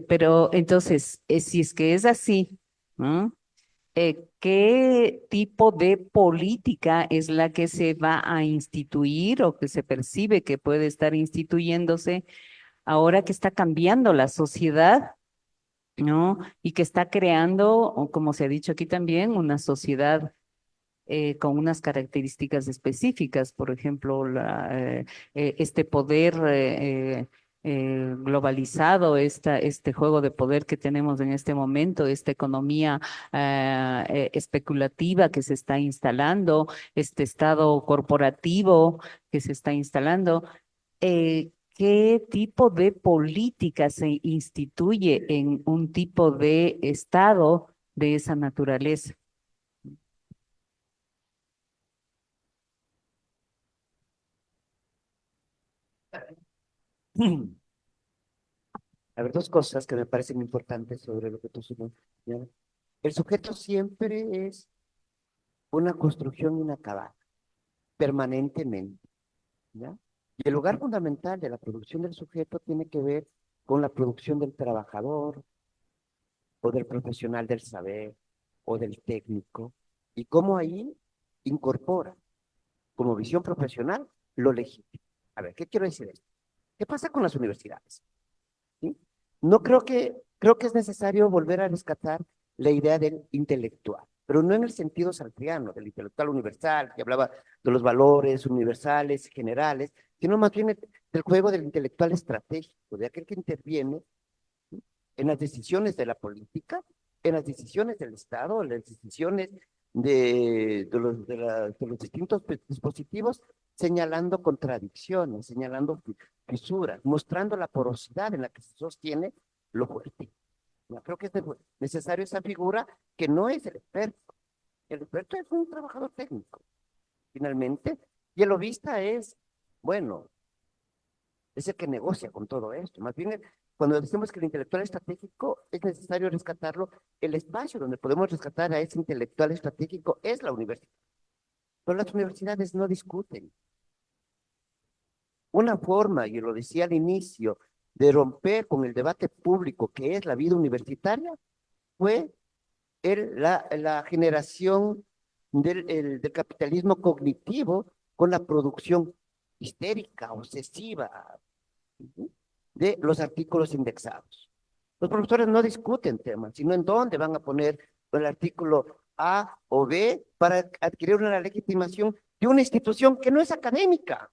Pero entonces, si es que es así, ¿no? ¿Qué tipo de política es la que se va a instituir o que se percibe que puede estar instituyéndose ahora que está cambiando la sociedad, ¿no? Y que está creando, o como se ha dicho aquí también, una sociedad con unas características específicas, por ejemplo, este poder globalizado, este juego de poder que tenemos en este momento, esta economía especulativa que se está instalando, este estado corporativo que se está instalando. ¿Qué tipo de política se instituye en un tipo de estado de esa naturaleza? A ver, dos cosas que me parecen importantes sobre lo que tú señalas. El sujeto siempre es una construcción inacabada, permanentemente, ¿ya? Y el lugar fundamental de la producción del sujeto tiene que ver con la producción del trabajador o del profesional del saber o del técnico, y cómo ahí incorpora como visión profesional lo legítimo. A ver, ¿qué quiero decir esto? ¿Qué pasa con las universidades? ¿Sí? No creo que es necesario volver a rescatar la idea del intelectual. pero no en el sentido sartreano del intelectual universal, que hablaba de los valores universales, generales, sino más bien del juego del intelectual estratégico, de aquel que interviene en las decisiones de la política, en las decisiones del Estado, en las decisiones de los distintos dispositivos, señalando contradicciones, señalando fisuras, mostrando la porosidad en la que se sostiene lo fuerte. Yo creo que es necesario esa figura que no es el experto. El experto es un trabajador técnico, finalmente, y el lobista es, bueno, es el que negocia con todo esto. Más bien, cuando decimos que el intelectual estratégico es necesario rescatarlo, el espacio donde podemos rescatar a ese intelectual estratégico es la universidad. Pero las universidades no discuten. Una forma, y lo decía al inicio, de romper con el debate público que es la vida universitaria fue la generación del capitalismo cognitivo con la producción histérica, obsesiva, de los artículos indexados. Los profesores no discuten temas, sino en dónde van a poner el artículo A o B para adquirir una legitimación de una institución que no es académica.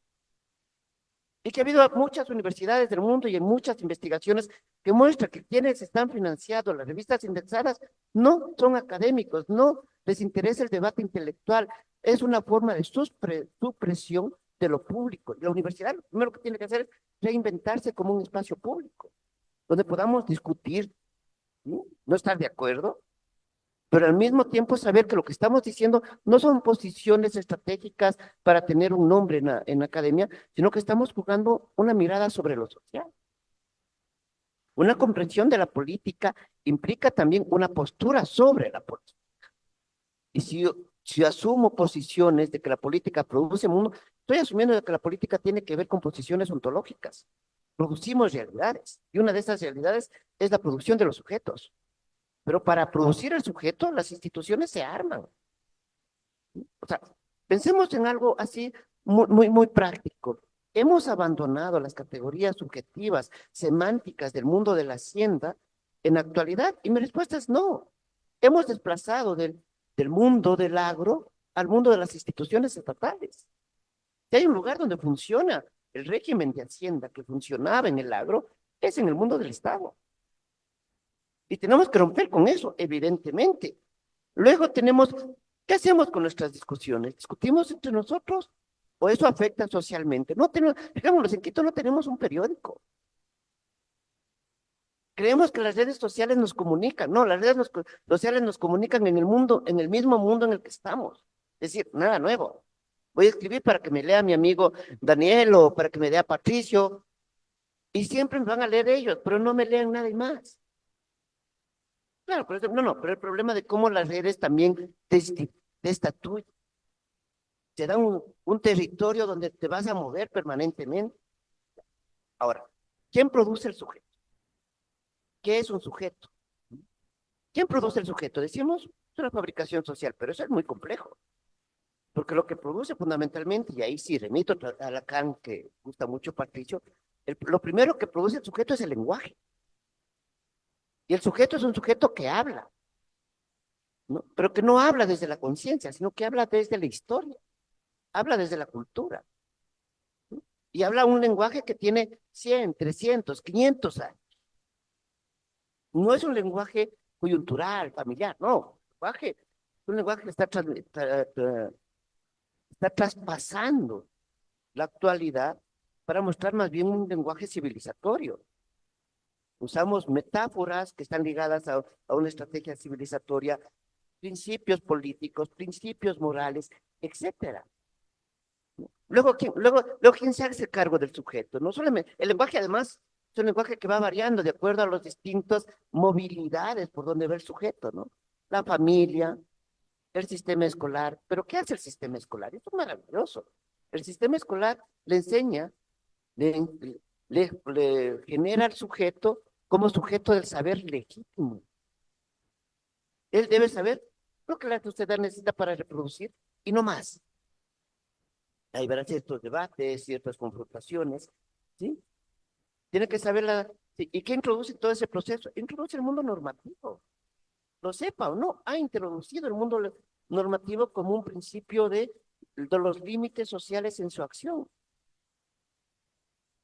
Y que ha habido muchas universidades del mundo y en muchas investigaciones que muestran que quienes están financiando las revistas indexadas no son académicos, no les interesa el debate intelectual, es una forma de supresión de lo público. Y la universidad lo primero que tiene que hacer es reinventarse como un espacio público, donde podamos discutir, no estar de acuerdo, pero al mismo tiempo saber que lo que estamos diciendo no son posiciones estratégicas para tener un nombre en la academia, sino que estamos jugando una mirada sobre lo social. Una comprensión de la política implica también una postura sobre la política. Y si asumo posiciones de que la política produce mundo, estoy asumiendo que la política tiene que ver con posiciones ontológicas. Producimos realidades, y una de esas realidades es la producción de los sujetos. Pero para producir el sujeto, las instituciones se arman. O sea, pensemos en algo así muy práctico. Hemos abandonado las categorías subjetivas, semánticas del mundo de la hacienda en la actualidad, y mi respuesta es no. Hemos desplazado del mundo del agro al mundo de las instituciones estatales. Si hay un lugar donde funciona el régimen de hacienda que funcionaba en el agro, es en el mundo del Estado. Y tenemos que romper con eso, evidentemente. Luego tenemos, ¿qué hacemos con nuestras discusiones? ¿Discutimos entre nosotros o eso afecta socialmente? No tenemos, digámoslo, en Quito no tenemos un periódico. Creemos que las redes sociales nos comunican. No, las redes sociales nos comunican en el mundo, en el mismo mundo en el que estamos. Es decir, nada nuevo. Voy a escribir para que me lea mi amigo Daniel o para que me lea Patricio. Y siempre me van a leer ellos, pero no me leen nadie más. Claro, pero pero el problema de cómo las redes también te estatúan, te dan un territorio donde te vas a mover permanentemente. Ahora, ¿quién produce el sujeto? ¿Qué es un sujeto? ¿Quién produce el sujeto? Decimos, es una fabricación social, pero eso es muy complejo. Porque lo que produce fundamentalmente, y ahí sí remito a Lacan, que gusta mucho Patricio, lo primero que produce el sujeto es el lenguaje. Y el sujeto es un sujeto que habla, ¿no? Pero que no habla desde la conciencia, sino que habla desde la historia, habla desde la cultura, ¿no? Y habla un lenguaje que tiene 100, 300, 500 años. No es un lenguaje coyuntural, familiar, no. Es un lenguaje que está traspasando la actualidad para mostrar más bien un lenguaje civilizatorio. Usamos metáforas que están ligadas a una estrategia civilizatoria, principios políticos, principios morales, etcétera. Luego, ¿quién se hace cargo del sujeto? No solamente, el lenguaje además es un lenguaje que va variando de acuerdo a las distintas movilidades por donde va el sujeto, ¿no? La familia, el sistema escolar. ¿Pero qué hace el sistema escolar? Esto es maravilloso. El sistema escolar le enseña, le genera al sujeto como sujeto del saber legítimo. Él debe saber lo que la sociedad necesita para reproducir y no más. Ahí verán ciertos debates, ciertas confrontaciones, ¿sí? Tiene que saber ¿Y qué introduce todo ese proceso? Introduce el mundo normativo. lo sepa o no, ha introducido el mundo normativo como un principio de los límites sociales en su acción.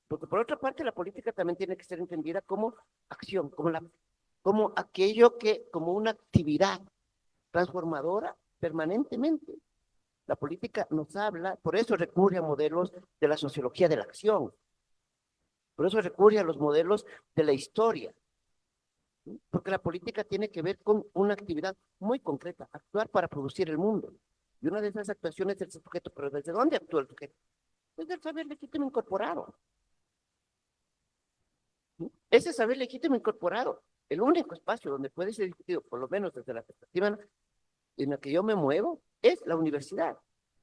Porque por otra parte, la política también tiene que ser entendida como acción, como aquello que, como una actividad transformadora permanentemente. La política nos habla, por eso recurre a modelos de la sociología de la acción, por eso recurre a los modelos de la historia, ¿sí? Porque la política tiene que ver con una actividad muy concreta, actuar para producir el mundo. Y una de esas actuaciones es el sujeto, pero ¿desde dónde actúa el sujeto? Desde el saber legítimo incorporado. ¿Sí? Ese saber legítimo incorporado, el único espacio donde puede ser discutido, por lo menos desde la perspectiva en la que yo me muevo, es la universidad.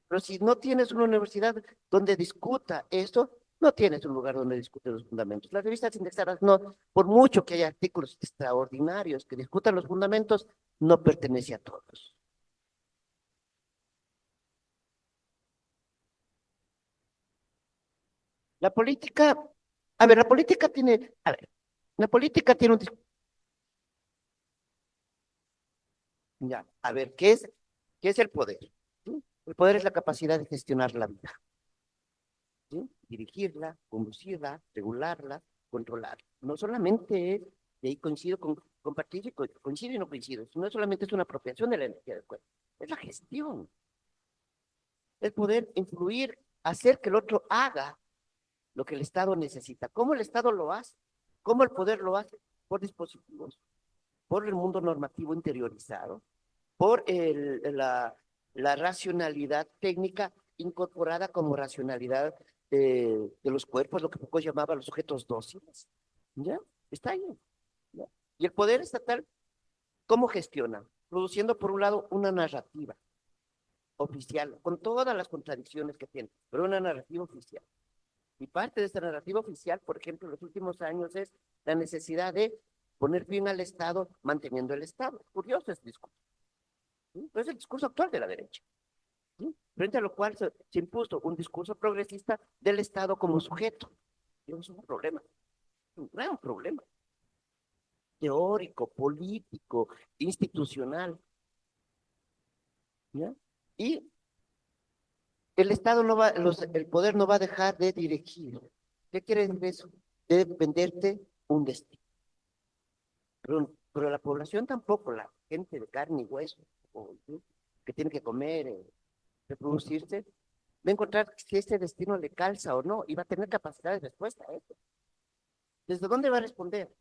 Pero si no tienes una universidad donde discuta esto, no tienes un lugar donde discute los fundamentos. Las revistas indexadas no, por mucho que haya artículos extraordinarios que discutan los fundamentos, no pertenece a todos. La política, a ver, la política tiene, a ver, la política tiene un ya, a ver, qué es el poder? ¿Sí? El poder es la capacidad de gestionar la vida, ¿sí? Dirigirla, conducirla, regularla, controlarla. No solamente es, y ahí coincido con Patricio, coincido y no coincido, no solamente es una apropiación de la energía del cuerpo, es la gestión. Es poder influir, hacer que el otro haga lo que el Estado necesita. ¿Cómo el Estado lo hace? ¿Cómo el poder lo hace? Por dispositivos, por el mundo normativo interiorizado, por la racionalidad técnica incorporada como racionalidad de los cuerpos, lo que Foucault llamaba los sujetos dóciles. ¿Ya? Está ahí. ¿Ya? Y el poder estatal, ¿cómo gestiona? Produciendo, por un lado, una narrativa oficial, con todas las contradicciones que tiene, pero una narrativa oficial. Y parte de esta narrativa oficial, por ejemplo, en los últimos años es la necesidad de poner fin al Estado manteniendo el Estado. Curioso este discurso. ¿Sí? Es el discurso actual de la derecha. ¿Sí? Frente a lo cual se impuso un discurso progresista del Estado como sujeto. Y eso es un problema, un gran problema. Teórico, político, institucional. ¿Ya? Y el Estado no va, el poder no va a dejar de dirigir. ¿Qué quiere decir eso? De venderte un destino. Pero la población tampoco, la gente de carne y hueso, ¿sí? Que tiene que comer, reproducirse, va a encontrar si este destino le calza o no, y va a tener capacidad de respuesta a eso. ¿Desde dónde va a responder?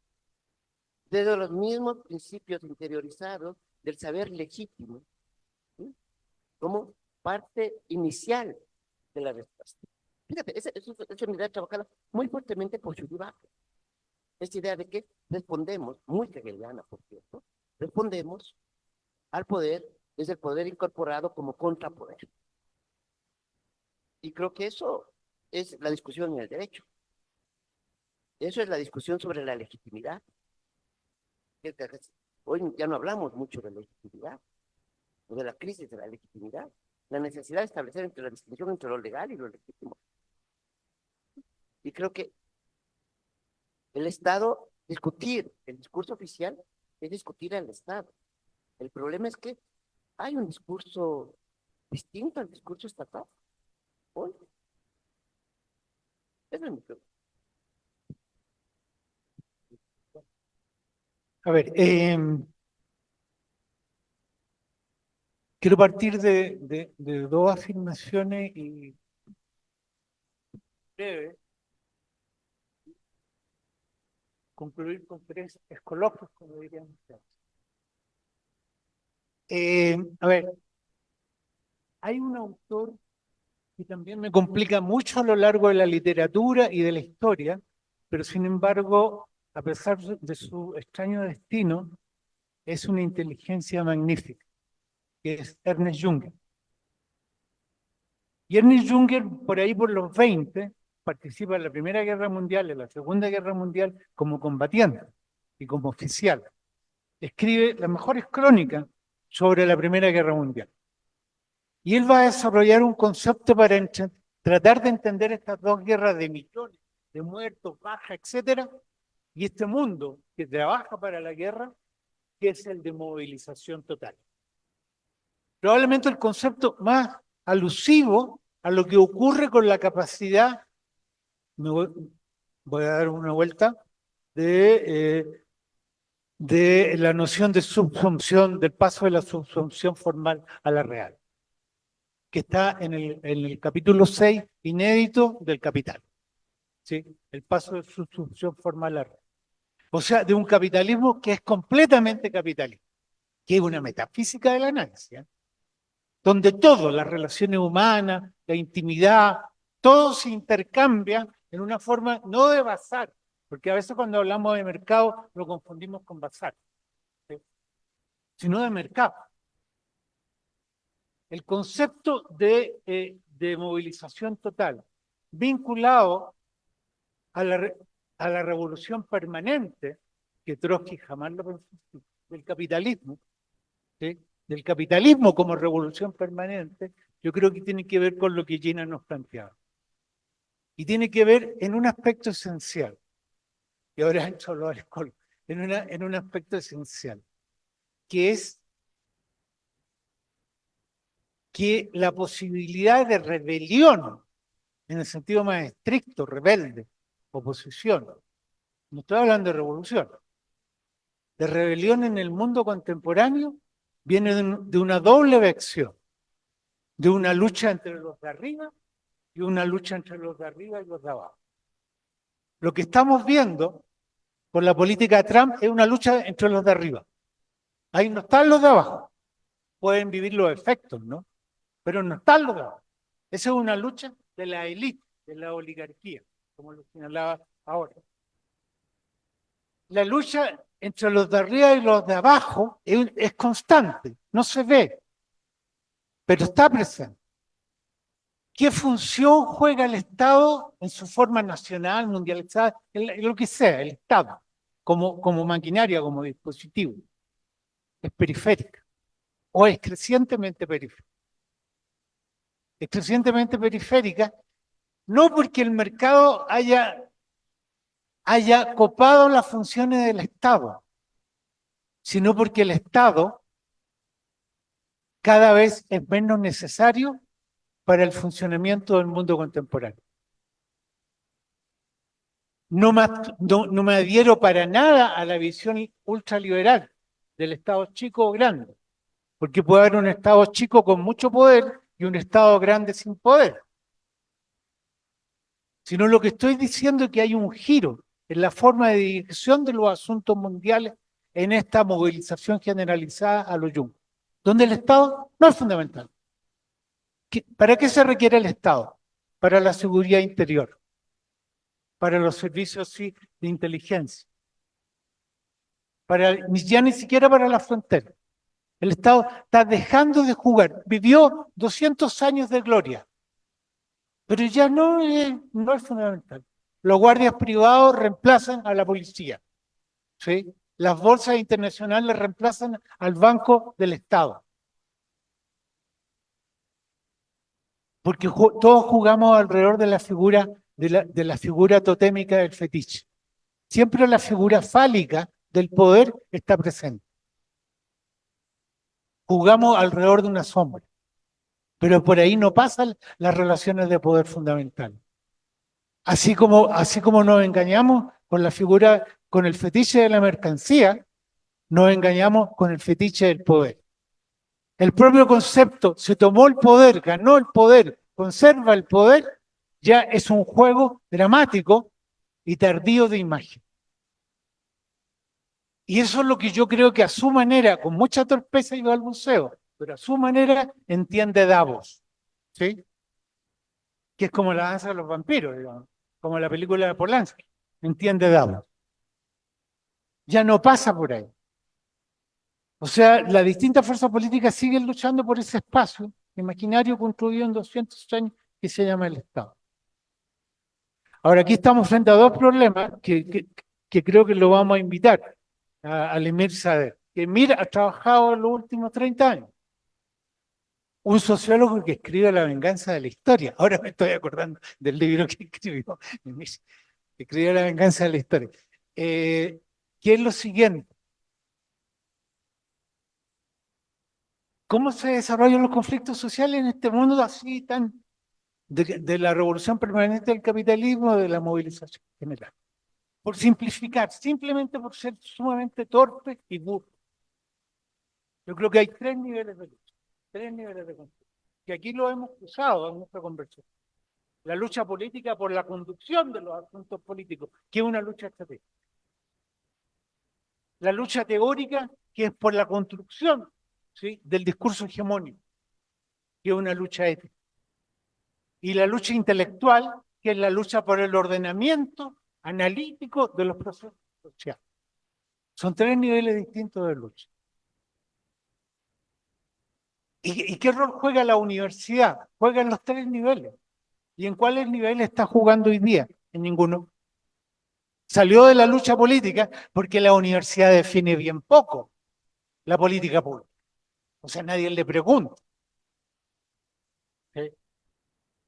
Desde los mismos principios interiorizados del saber legítimo, ¿sí? Como parte inicial de la respuesta. Fíjate, esa es una idea trabajada muy fuertemente por Judy Butler. Esta idea de que respondemos, muy hegeliana, por cierto, respondemos al poder desde el poder incorporado como contrapoder. Y creo que eso es la discusión en el derecho. Eso es la discusión sobre la legitimidad. Hoy ya no hablamos mucho de legitimidad, o de la crisis de la legitimidad, la necesidad de establecer entre la distinción entre lo legal y lo legítimo. Y creo que el Estado, discutir el discurso oficial es discutir al Estado. El problema es que hay un discurso distinto al discurso estatal. Hoy. Esa es mi pregunta. A ver, quiero partir de dos afirmaciones y breve concluir con tres escolopios, como dirían ustedes. A ver, hay un autor que también me complica mucho a lo largo de la literatura y de la historia, pero sin embargo, a pesar de su extraño destino, es una inteligencia magnífica, que es Ernest Junger. Y Ernest Junger, por ahí por los 20, participa en la Primera Guerra Mundial, en la Segunda Guerra Mundial, como combatiente y como oficial. Escribe las mejores crónicas sobre la Primera Guerra Mundial. Y él va a desarrollar un concepto para tratar de entender estas dos guerras de millones de muertos, bajas, etcétera, y este mundo que trabaja para la guerra que es el de movilización total. Probablemente el concepto más alusivo a lo que ocurre con la capacidad, voy a dar una vuelta, de la noción de subsunción, del paso de la subsunción formal a la real, que está en el capítulo 6, inédito del Capital. ¿Sí? El paso de subsunción formal a la real. O sea, de un capitalismo que es completamente capitalista, que es una metafísica del análisis, ¿eh? Donde todo, las relaciones humanas, la intimidad, todo se intercambia en una forma no de bazar, porque a veces cuando hablamos de mercado lo confundimos con bazar, ¿sí? Sino de mercado. El concepto de movilización total vinculado a la revolución permanente, que Trotsky jamás lo pensó, del capitalismo, ¿sí? Del capitalismo como revolución permanente, yo creo que tiene que ver con lo que Gina nos planteaba. Y tiene que ver en un aspecto esencial, y ahora entro a lo del alcohol, en un aspecto esencial, que es que la posibilidad de rebelión, en el sentido más estricto, rebelde, oposición, no estoy hablando de revolución, de rebelión en el mundo contemporáneo, viene de una doble vección, de una lucha entre los de arriba y una lucha entre los de arriba y los de abajo. Lo que estamos viendo con la política de Trump es una lucha entre los de arriba. Ahí no están los de abajo. Pueden vivir los efectos, ¿no? Pero no están los de abajo. Esa es una lucha de la élite, de la oligarquía, como lo señalaba ahora. La lucha entre los de arriba y los de abajo es constante, no se ve, pero está presente. ¿Qué función juega el Estado en su forma nacional, mundializada, en lo que sea, el Estado, como maquinaria, como dispositivo? Es periférica o es crecientemente periférica. Es crecientemente periférica no porque el mercado haya copado las funciones del Estado, sino porque el Estado cada vez es menos necesario para el funcionamiento del mundo contemporáneo. No me adhiero para nada a la visión ultraliberal del Estado chico o grande, porque puede haber un Estado chico con mucho poder y un Estado grande sin poder. Sino lo que estoy diciendo es que hay un giro en la forma de dirección de los asuntos mundiales en esta movilización generalizada a lo Jung, donde el Estado no es fundamental. ¿Para qué se requiere el Estado? Para la seguridad interior, para los servicios de inteligencia, ya ni siquiera para la frontera. El Estado está dejando de jugar. Vivió 200 años de gloria, pero ya no es fundamental. Los guardias privados reemplazan a la policía, ¿sí? Las bolsas internacionales reemplazan al Banco del Estado. Porque todos jugamos alrededor de la figura, de la figura totémica del fetiche. Siempre la figura fálica del poder está presente. Jugamos alrededor de una sombra, pero por ahí no pasan las relaciones de poder fundamentales. Así como nos engañamos con la figura, con el fetiche de la mercancía, nos engañamos con el fetiche del poder. El propio concepto, se tomó el poder, ganó el poder, conserva el poder, ya es un juego dramático y tardío de imagen. Y eso es lo que yo creo que a su manera, con mucha torpeza y balbuceo, pero a su manera entiende Davos, ¿sí? Que es como la danza de los vampiros, digamos, como la película de Polanski, entiende Davos. Ya no pasa por ahí. O sea, las distintas fuerzas políticas siguen luchando por ese espacio imaginario construido en 200 años que se llama el Estado. Ahora, aquí estamos frente a dos problemas que creo que lo vamos a invitar al Emir Sader, que Emir ha trabajado en los últimos 30 años. Un sociólogo que escribe La venganza de la historia. Ahora me estoy acordando del libro que escribió Emir, que escribió La venganza de la historia. Que es lo siguiente. ¿Cómo se desarrollan los conflictos sociales en este mundo así tan de la revolución permanente del capitalismo, de la movilización general? Por simplificar, simplemente por ser sumamente torpe y burro. Yo creo que hay tres niveles de lucha, tres niveles de conflicto, que aquí lo hemos usado en nuestra conversación. La lucha política por la conducción de los asuntos políticos, que es una lucha estratégica. La lucha teórica, que es por la construcción, ¿sí?, del discurso hegemónico, que es una lucha ética. Y la lucha intelectual, que es la lucha por el ordenamiento analítico de los procesos sociales. Son tres niveles distintos de lucha. ¿Y qué rol juega la universidad? Juega en los tres niveles. ¿Y en cuáles niveles está jugando hoy día? En ninguno. Salió de la lucha política porque la universidad define bien poco la política pública. O sea, nadie le pregunta. ¿Sí?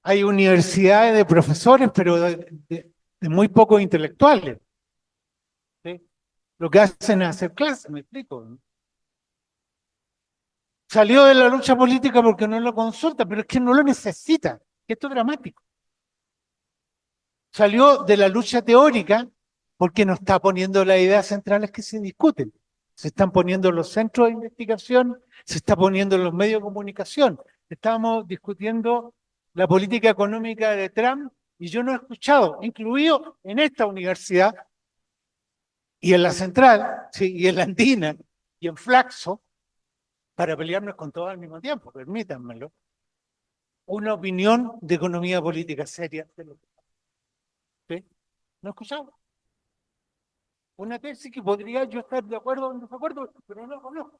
Hay universidades de profesores, pero de muy pocos intelectuales. ¿Sí? Lo que hacen es hacer clases, me explico. Salió de la lucha política porque no lo consulta, pero es que no lo necesita. Esto es dramático. Salió de la lucha teórica porque no está poniendo las ideas centrales que se discuten. Se están poniendo los centros de investigación, se está poniendo los medios de comunicación. Estamos discutiendo la política económica de Trump y yo no he escuchado, incluido en esta universidad y en la Central, sí, y en la Andina y en Flaxo, para pelearnos con todos al mismo tiempo, permítanmelo, una opinión de economía política seria. ¿Sí? No he escuchado. Una tesis que podría yo estar de acuerdo o en desacuerdo, pero no lo conozco.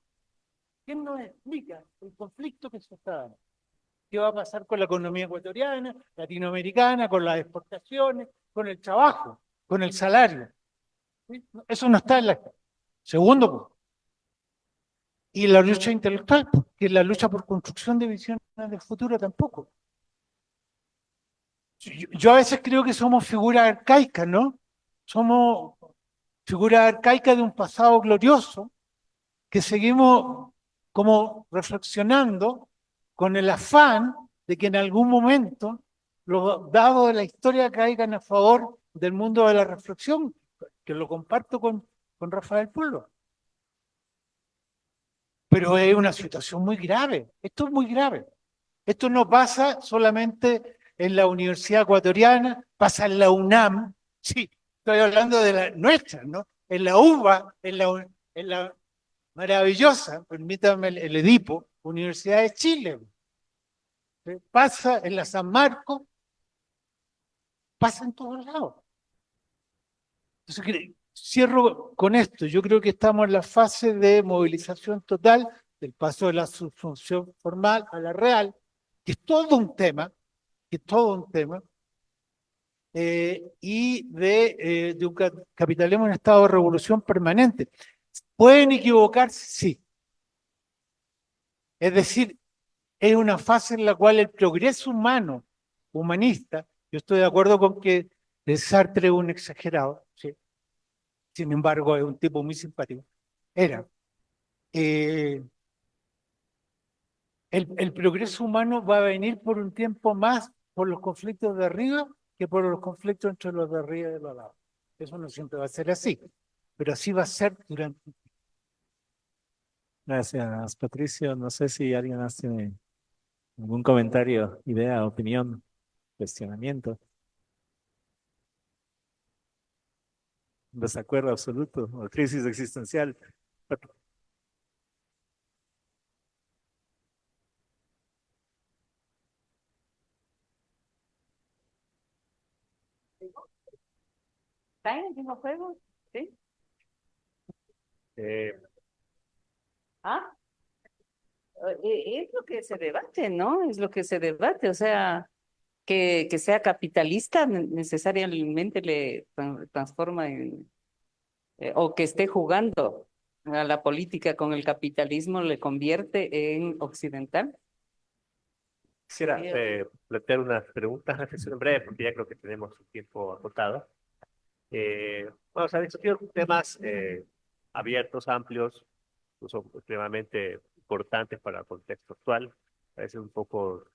¿Quién nos explica el conflicto que se está dando? ¿Qué va a pasar con la economía ecuatoriana, latinoamericana, con las exportaciones, con el trabajo, con el salario? ¿Sí? Eso no está en la... Segundo punto. Y la lucha intelectual, que es la lucha por construcción de visiones del futuro tampoco. Yo a veces creo que somos figuras arcaicas, ¿no? Somos figuras arcaicas de un pasado glorioso que seguimos como reflexionando con el afán de que en algún momento los dados de la historia caigan a favor del mundo de la reflexión, que lo comparto con Rafael Pueblo. Pero es una situación muy grave, esto es muy grave. Esto no pasa solamente en la Universidad Ecuatoriana, pasa en la UNAM, sí, estoy hablando de la nuestra, ¿no? En la UBA, en la maravillosa, permítanme el Edipo, Universidad de Chile. Pasa en la San Marcos, pasa en todos lados. Entonces, cierro con esto. Yo creo que estamos en la fase de movilización total del paso de la subsunción formal a la real, que es todo un tema, que es todo un tema, y de un capitalismo en estado de revolución permanente. ¿Pueden equivocarse? Sí. Es decir, es una fase en la cual el progreso humano, humanista, yo estoy de acuerdo con que Sartre es un exagerado, ¿sí? Sin embargo es un tipo muy simpático, era. El progreso humano va a venir por un tiempo más por los conflictos de arriba que por los conflictos entre los de arriba y de los lados. Eso no siempre va a ser así, pero así va a ser durante... Gracias, Patricio. No sé si alguien más tiene algún comentario, idea, opinión, cuestionamiento. Desacuerdo absoluto o crisis existencial. ¿Está en el mismo juego? ¿Sí? Eh, Ah, es lo que se debate, ¿no? Es lo que se debate, o sea, que sea capitalista necesariamente le transforma en, o que esté jugando a la política con el capitalismo le convierte en occidental. Quisiera plantear unas preguntas, reflexiones breves, porque ya creo que tenemos un tiempo agotado. Bueno, se han discutido temas abiertos, amplios, incluso extremadamente importantes para el contexto actual. Parece un poco,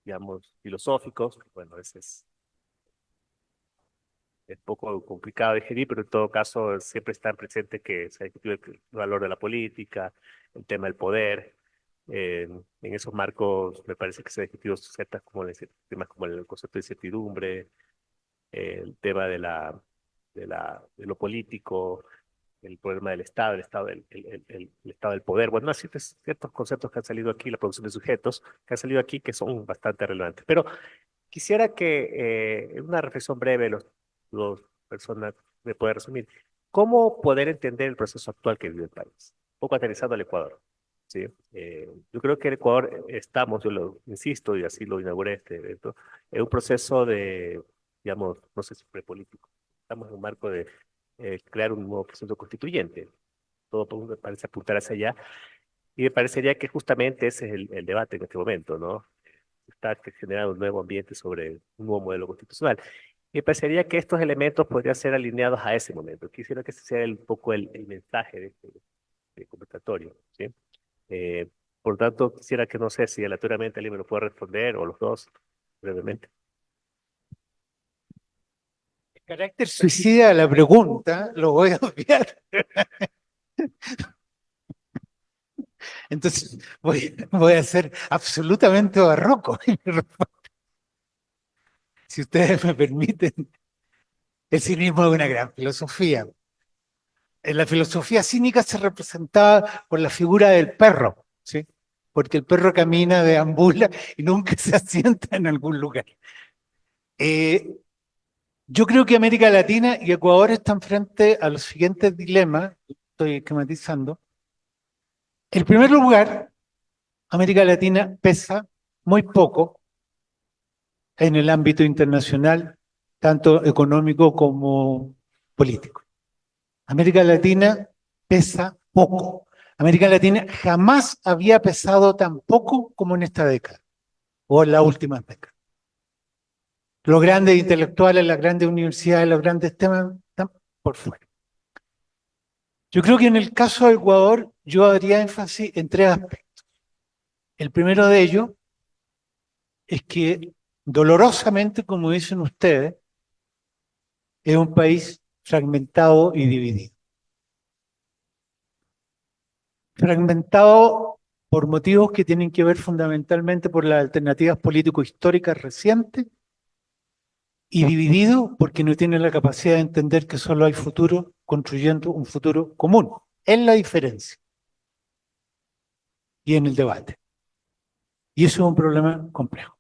digamos, filosóficos. Bueno, ese es poco complicado de digerir, pero en todo caso siempre está presente que se ha discutido el valor de la política, el tema del poder. En esos marcos me parece que se ha discutido ciertas como temas como el concepto de incertidumbre, el tema de lo político, el problema del Estado, el estado del poder. Bueno, así ciertos conceptos que han salido aquí, la producción de sujetos, que han salido aquí, que son bastante relevantes. Pero quisiera que en una reflexión breve los personas me puedan resumir, ¿cómo poder entender el proceso actual que vive el país? Un poco aterrizado al Ecuador. ¿Sí? Yo creo que el Ecuador estamos, yo lo insisto y así lo inauguré este evento, en un proceso de, digamos, no sé si prepolítico. Estamos en un marco de crear un nuevo proceso constituyente. Todo me parece apuntar hacia allá. Y me parecería que justamente ese es el debate en este momento, ¿no? Está generando un nuevo ambiente sobre un nuevo modelo constitucional. Y me parecería que estos elementos podrían ser alineados a ese momento. Quisiera que ese sea un poco el mensaje de este conversatorio, ¿sí? Por tanto, quisiera que no sé si aleatoriamente alguien me lo puede responder o los dos, brevemente. El carácter suicida de la pregunta lo voy a obviar. Entonces voy a ser absolutamente barroco en mi respuesta. Si ustedes me permiten, el cinismo es una gran filosofía. En la filosofía cínica se representaba por la figura del perro, ¿sí? Porque el perro camina, deambula y nunca se asienta en algún lugar. Yo creo que América Latina y Ecuador están frente a los siguientes dilemas, estoy esquematizando. En primer lugar, América Latina pesa muy poco en el ámbito internacional, tanto económico como político. América Latina pesa poco. América Latina jamás había pesado tan poco como en esta década, o en las últimas décadas. Los grandes intelectuales, las grandes universidades, los grandes temas están por fuera. Yo creo que en el caso de Ecuador, yo haría énfasis en tres aspectos. El primero de ellos es que, dolorosamente, como dicen ustedes, es un país fragmentado y dividido. Fragmentado por motivos que tienen que ver fundamentalmente por las alternativas político-históricas recientes y dividido porque no tiene la capacidad de entender que solo hay futuro construyendo un futuro común. Es la diferencia. Y en el debate. Y eso es un problema complejo.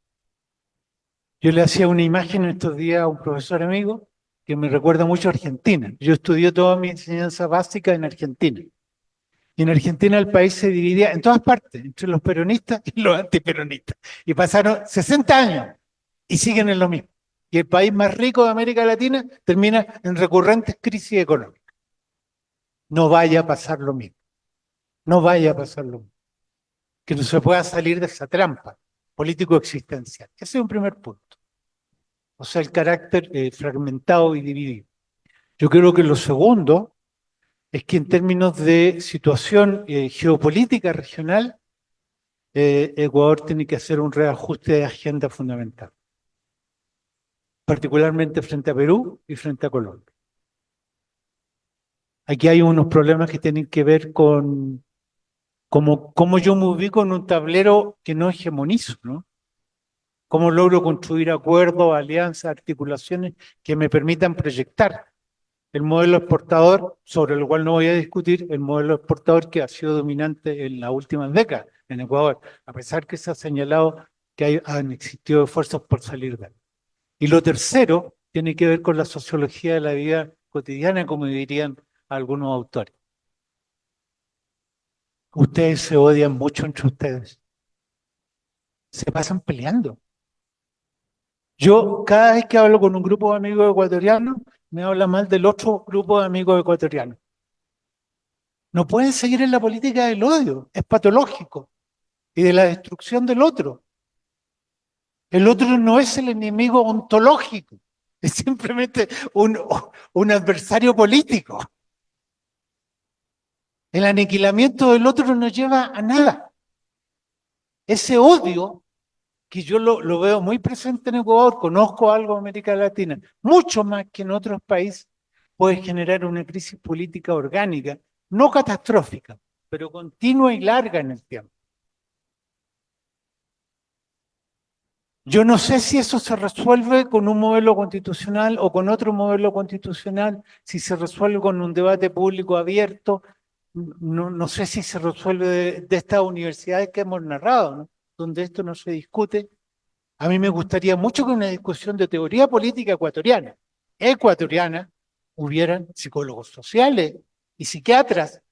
Yo le hacía una imagen estos días a un profesor amigo que me recuerda mucho a Argentina. Yo estudié toda mi enseñanza básica en Argentina. Y en Argentina el país se dividía en todas partes, entre los peronistas y los antiperonistas. Y pasaron 60 años y siguen en lo mismo. Y el país más rico de América Latina termina en recurrentes crisis económicas. No vaya a pasar lo mismo. No vaya a pasar lo mismo. Que no se pueda salir de esa trampa político-existencial. Ese es un primer punto. O sea, el carácter fragmentado y dividido. Yo creo que lo segundo es que en términos de situación geopolítica regional, Ecuador tiene que hacer un reajuste de agenda fundamental, particularmente frente a Perú y frente a Colombia. Aquí hay unos problemas que tienen que ver con cómo yo me ubico en un tablero que no hegemonizo, ¿no? Cómo logro construir acuerdos, alianzas, articulaciones que me permitan proyectar el modelo exportador, sobre el cual no voy a discutir, el modelo exportador que ha sido dominante en las últimas décadas en Ecuador, a pesar que se ha señalado que han existido esfuerzos por salir de él. Y lo tercero tiene que ver con la sociología de la vida cotidiana, como dirían algunos autores. Ustedes se odian mucho entre ustedes. Se pasan peleando. Yo, cada vez que hablo con un grupo de amigos ecuatorianos, me habla mal del otro grupo de amigos ecuatorianos. No pueden seguir en la política del odio, es patológico, y de la destrucción del otro. El otro no es el enemigo ontológico, es simplemente un adversario político. El aniquilamiento del otro no lleva a nada. Ese odio, que yo lo veo muy presente en Ecuador, conozco algo de América Latina, mucho más que en otros países, puede generar una crisis política orgánica, no catastrófica, pero continua y larga en el tiempo. Yo no sé si eso se resuelve con un modelo constitucional o con otro modelo constitucional, si se resuelve con un debate público abierto, no sé si se resuelve de estas universidades que hemos narrado, ¿no? Donde esto no se discute. A mí me gustaría mucho que en una discusión de teoría política ecuatoriana, hubieran psicólogos sociales y psiquiatras,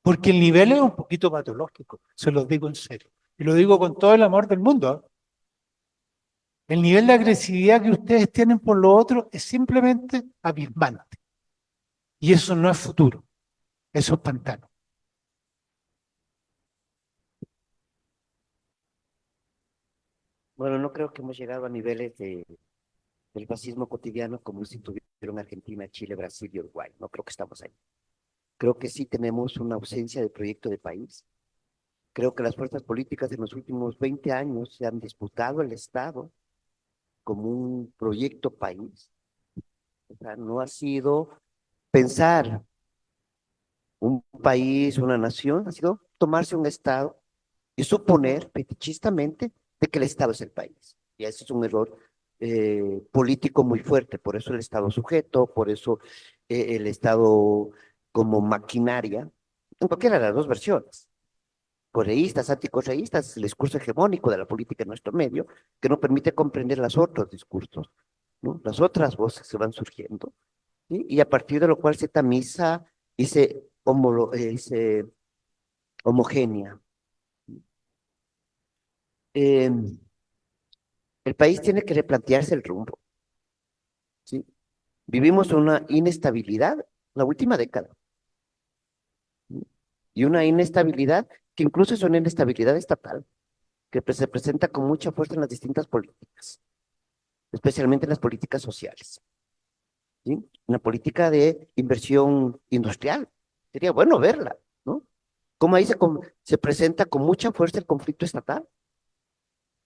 porque el nivel es un poquito patológico, se los digo en serio. Y lo digo con todo el amor del mundo, ¿eh? El nivel de agresividad que ustedes tienen por lo otro es simplemente abismante. Y eso no es futuro, eso es pantano. Bueno, no creo que hemos llegado a niveles del fascismo cotidiano como si tuvieron Argentina, Chile, Brasil y Uruguay. No creo que estamos ahí. Creo que sí tenemos una ausencia de proyecto de país. Creo que las fuerzas políticas en los últimos 20 años se han disputado el Estado como un proyecto país. O sea, no ha sido pensar un país, una nación, ha sido tomarse un Estado y suponer fetichistamente de que el Estado es el país. Y ese es un error político muy fuerte. Por eso el Estado sujeto, por eso el Estado como maquinaria, en cualquiera de las dos versiones. Correístas, anticorreístas, el discurso hegemónico de la política en nuestro medio, que no permite comprender los otros discursos, ¿no? Las otras voces que van surgiendo, ¿sí? Y a partir de lo cual se tamiza y se homogénea. El país tiene que replantearse el rumbo, ¿sí? Vivimos una inestabilidad la última década, ¿sí? Y una inestabilidad que incluso es una inestabilidad estatal, que se presenta con mucha fuerza en las distintas políticas, especialmente en las políticas sociales, ¿sí? Una política de inversión industrial, sería bueno verla, ¿no? Cómo ahí se presenta con mucha fuerza el conflicto estatal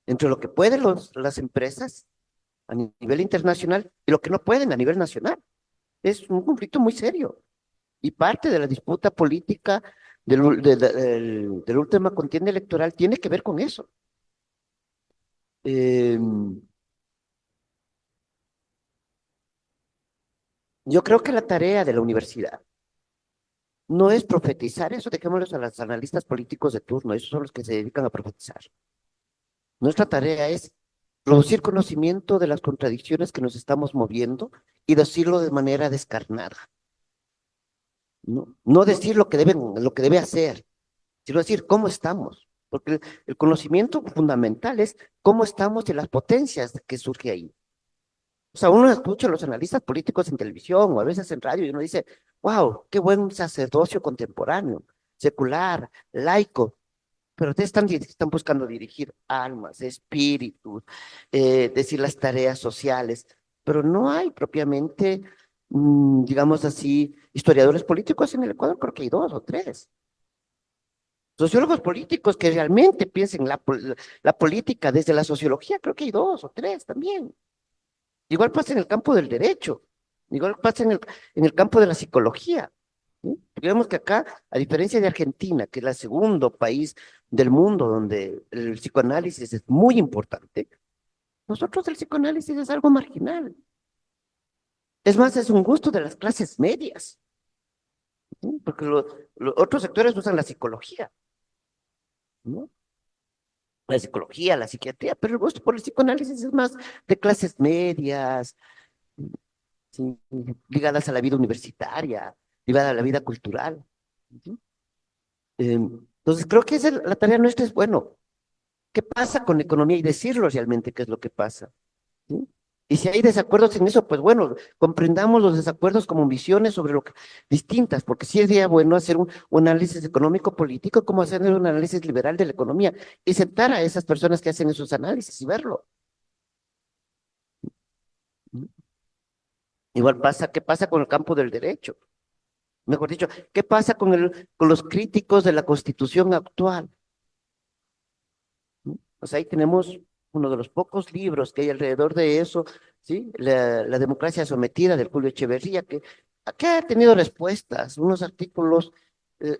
entre lo que pueden las empresas a nivel internacional y lo que no pueden a nivel nacional. Es un conflicto muy serio y parte de la disputa política de la última contienda electoral tiene que ver con eso. Yo creo que la tarea de la universidad no es profetizar, eso dejémoslo a los analistas políticos de turno, esos son los que se dedican a profetizar. Nuestra tarea es producir conocimiento de las contradicciones que nos estamos moviendo y decirlo de manera descarnada. No decir lo que debe hacer, sino decir cómo estamos, porque el conocimiento fundamental es cómo estamos y las potencias que surge ahí. O sea, uno escucha a los analistas políticos en televisión o a veces en radio y uno dice, wow, qué buen sacerdocio contemporáneo, secular, laico, pero ustedes están buscando dirigir almas, espíritus, decir las tareas sociales, pero no hay propiamente, digamos así, historiadores políticos en el Ecuador, creo que hay 2 o 3. Sociólogos políticos que realmente piensen la política desde la sociología, creo que hay 2 o 3 también. Igual pasa en el campo del derecho, igual pasa en el campo de la psicología, ¿sí? Digamos que acá, a diferencia de Argentina, que es el segundo país del mundo donde el psicoanálisis es muy importante, nosotros el psicoanálisis es algo marginal. Es más, es un gusto de las clases medias, ¿sí? Porque los otros sectores usan la psicología, ¿no? La psicología, la psiquiatría, pero el gusto por el psicoanálisis es más de clases medias, ¿sí? Ligadas a la vida universitaria, ligadas a la vida cultural, ¿sí? Entonces, creo que la tarea nuestra es, bueno, ¿qué pasa con la economía? Y decirlo realmente qué es lo que pasa, ¿sí? Y si hay desacuerdos en eso, pues bueno, comprendamos los desacuerdos como visiones sobre distintas, porque sí sería bueno hacer un análisis económico-político, como hacer un análisis liberal de la economía, y sentar a esas personas que hacen esos análisis y verlo. Igual pasa, ¿qué pasa con el campo del derecho? Mejor dicho, ¿qué pasa con los críticos de la Constitución actual? ¿Mm? O sea, ahí tenemos uno de los pocos libros que hay alrededor de eso, ¿sí? La democracia sometida del Julio Echeverría, que ha tenido respuestas, unos artículos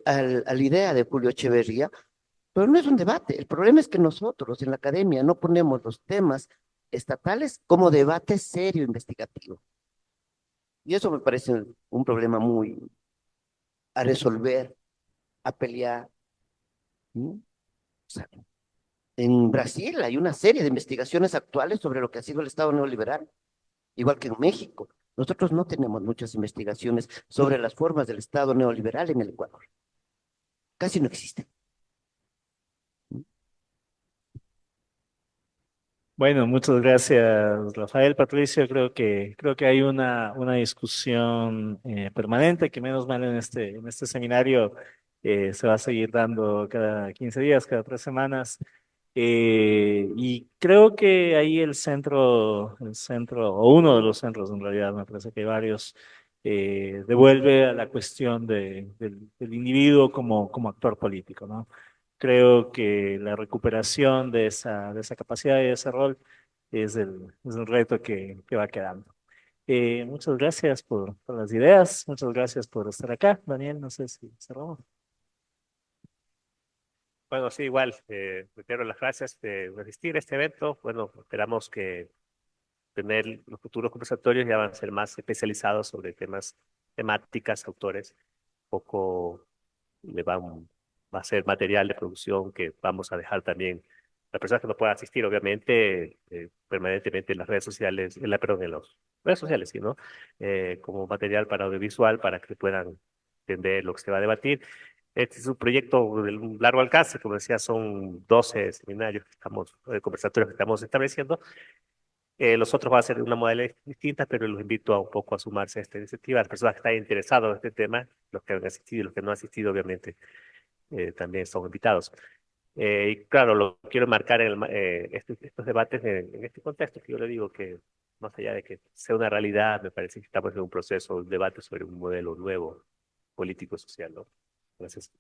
a la idea de Julio Echeverría, pero no es un debate. El problema es que nosotros en la academia no ponemos los temas estatales como debate serio investigativo. Y eso me parece un problema muy a resolver, a pelear. ¿Mm? O sea, en Brasil hay una serie de investigaciones actuales sobre lo que ha sido el Estado neoliberal, igual que en México. Nosotros no tenemos muchas investigaciones sobre las formas del Estado neoliberal en el Ecuador. Casi no existen. Bueno, muchas gracias, Rafael, Patricio. Creo que hay una discusión permanente que menos mal en este seminario se va a seguir dando cada 15 días, cada 3 semanas. Y creo que ahí el centro, o uno de los centros en realidad, me parece que hay varios, devuelve a la cuestión del individuo como actor político, ¿no? Creo que la recuperación de esa capacidad y de ese rol es el reto que va quedando. Muchas gracias por las ideas, muchas gracias por estar acá. Daniel, no sé si cerramos. Bueno, sí, igual, reitero las gracias de asistir a este evento. Bueno, esperamos que tener los futuros conversatorios ya van a ser más especializados sobre temas, temáticas, autores. Un poco va a ser material de producción que vamos a dejar también. Las personas que no puedan asistir, obviamente, permanentemente en las redes sociales, perdón, en las redes sociales, sí, ¿no? Como material para audiovisual, para que puedan entender lo que se va a debatir. Este es un proyecto de un largo alcance, como decía, son 12 seminarios que estamos, conversatorios que estamos estableciendo. Los otros van a ser de una modalidad distinta, pero los invito a un poco a sumarse a esta iniciativa. Las personas que están interesadas en este tema, los que han asistido y los que no han asistido, obviamente, también son invitados. Y claro, lo quiero marcar estos debates en este contexto que yo le digo que, más allá de que sea una realidad, me parece que estamos en un proceso, un debate sobre un modelo nuevo político-social, ¿no? Gracias.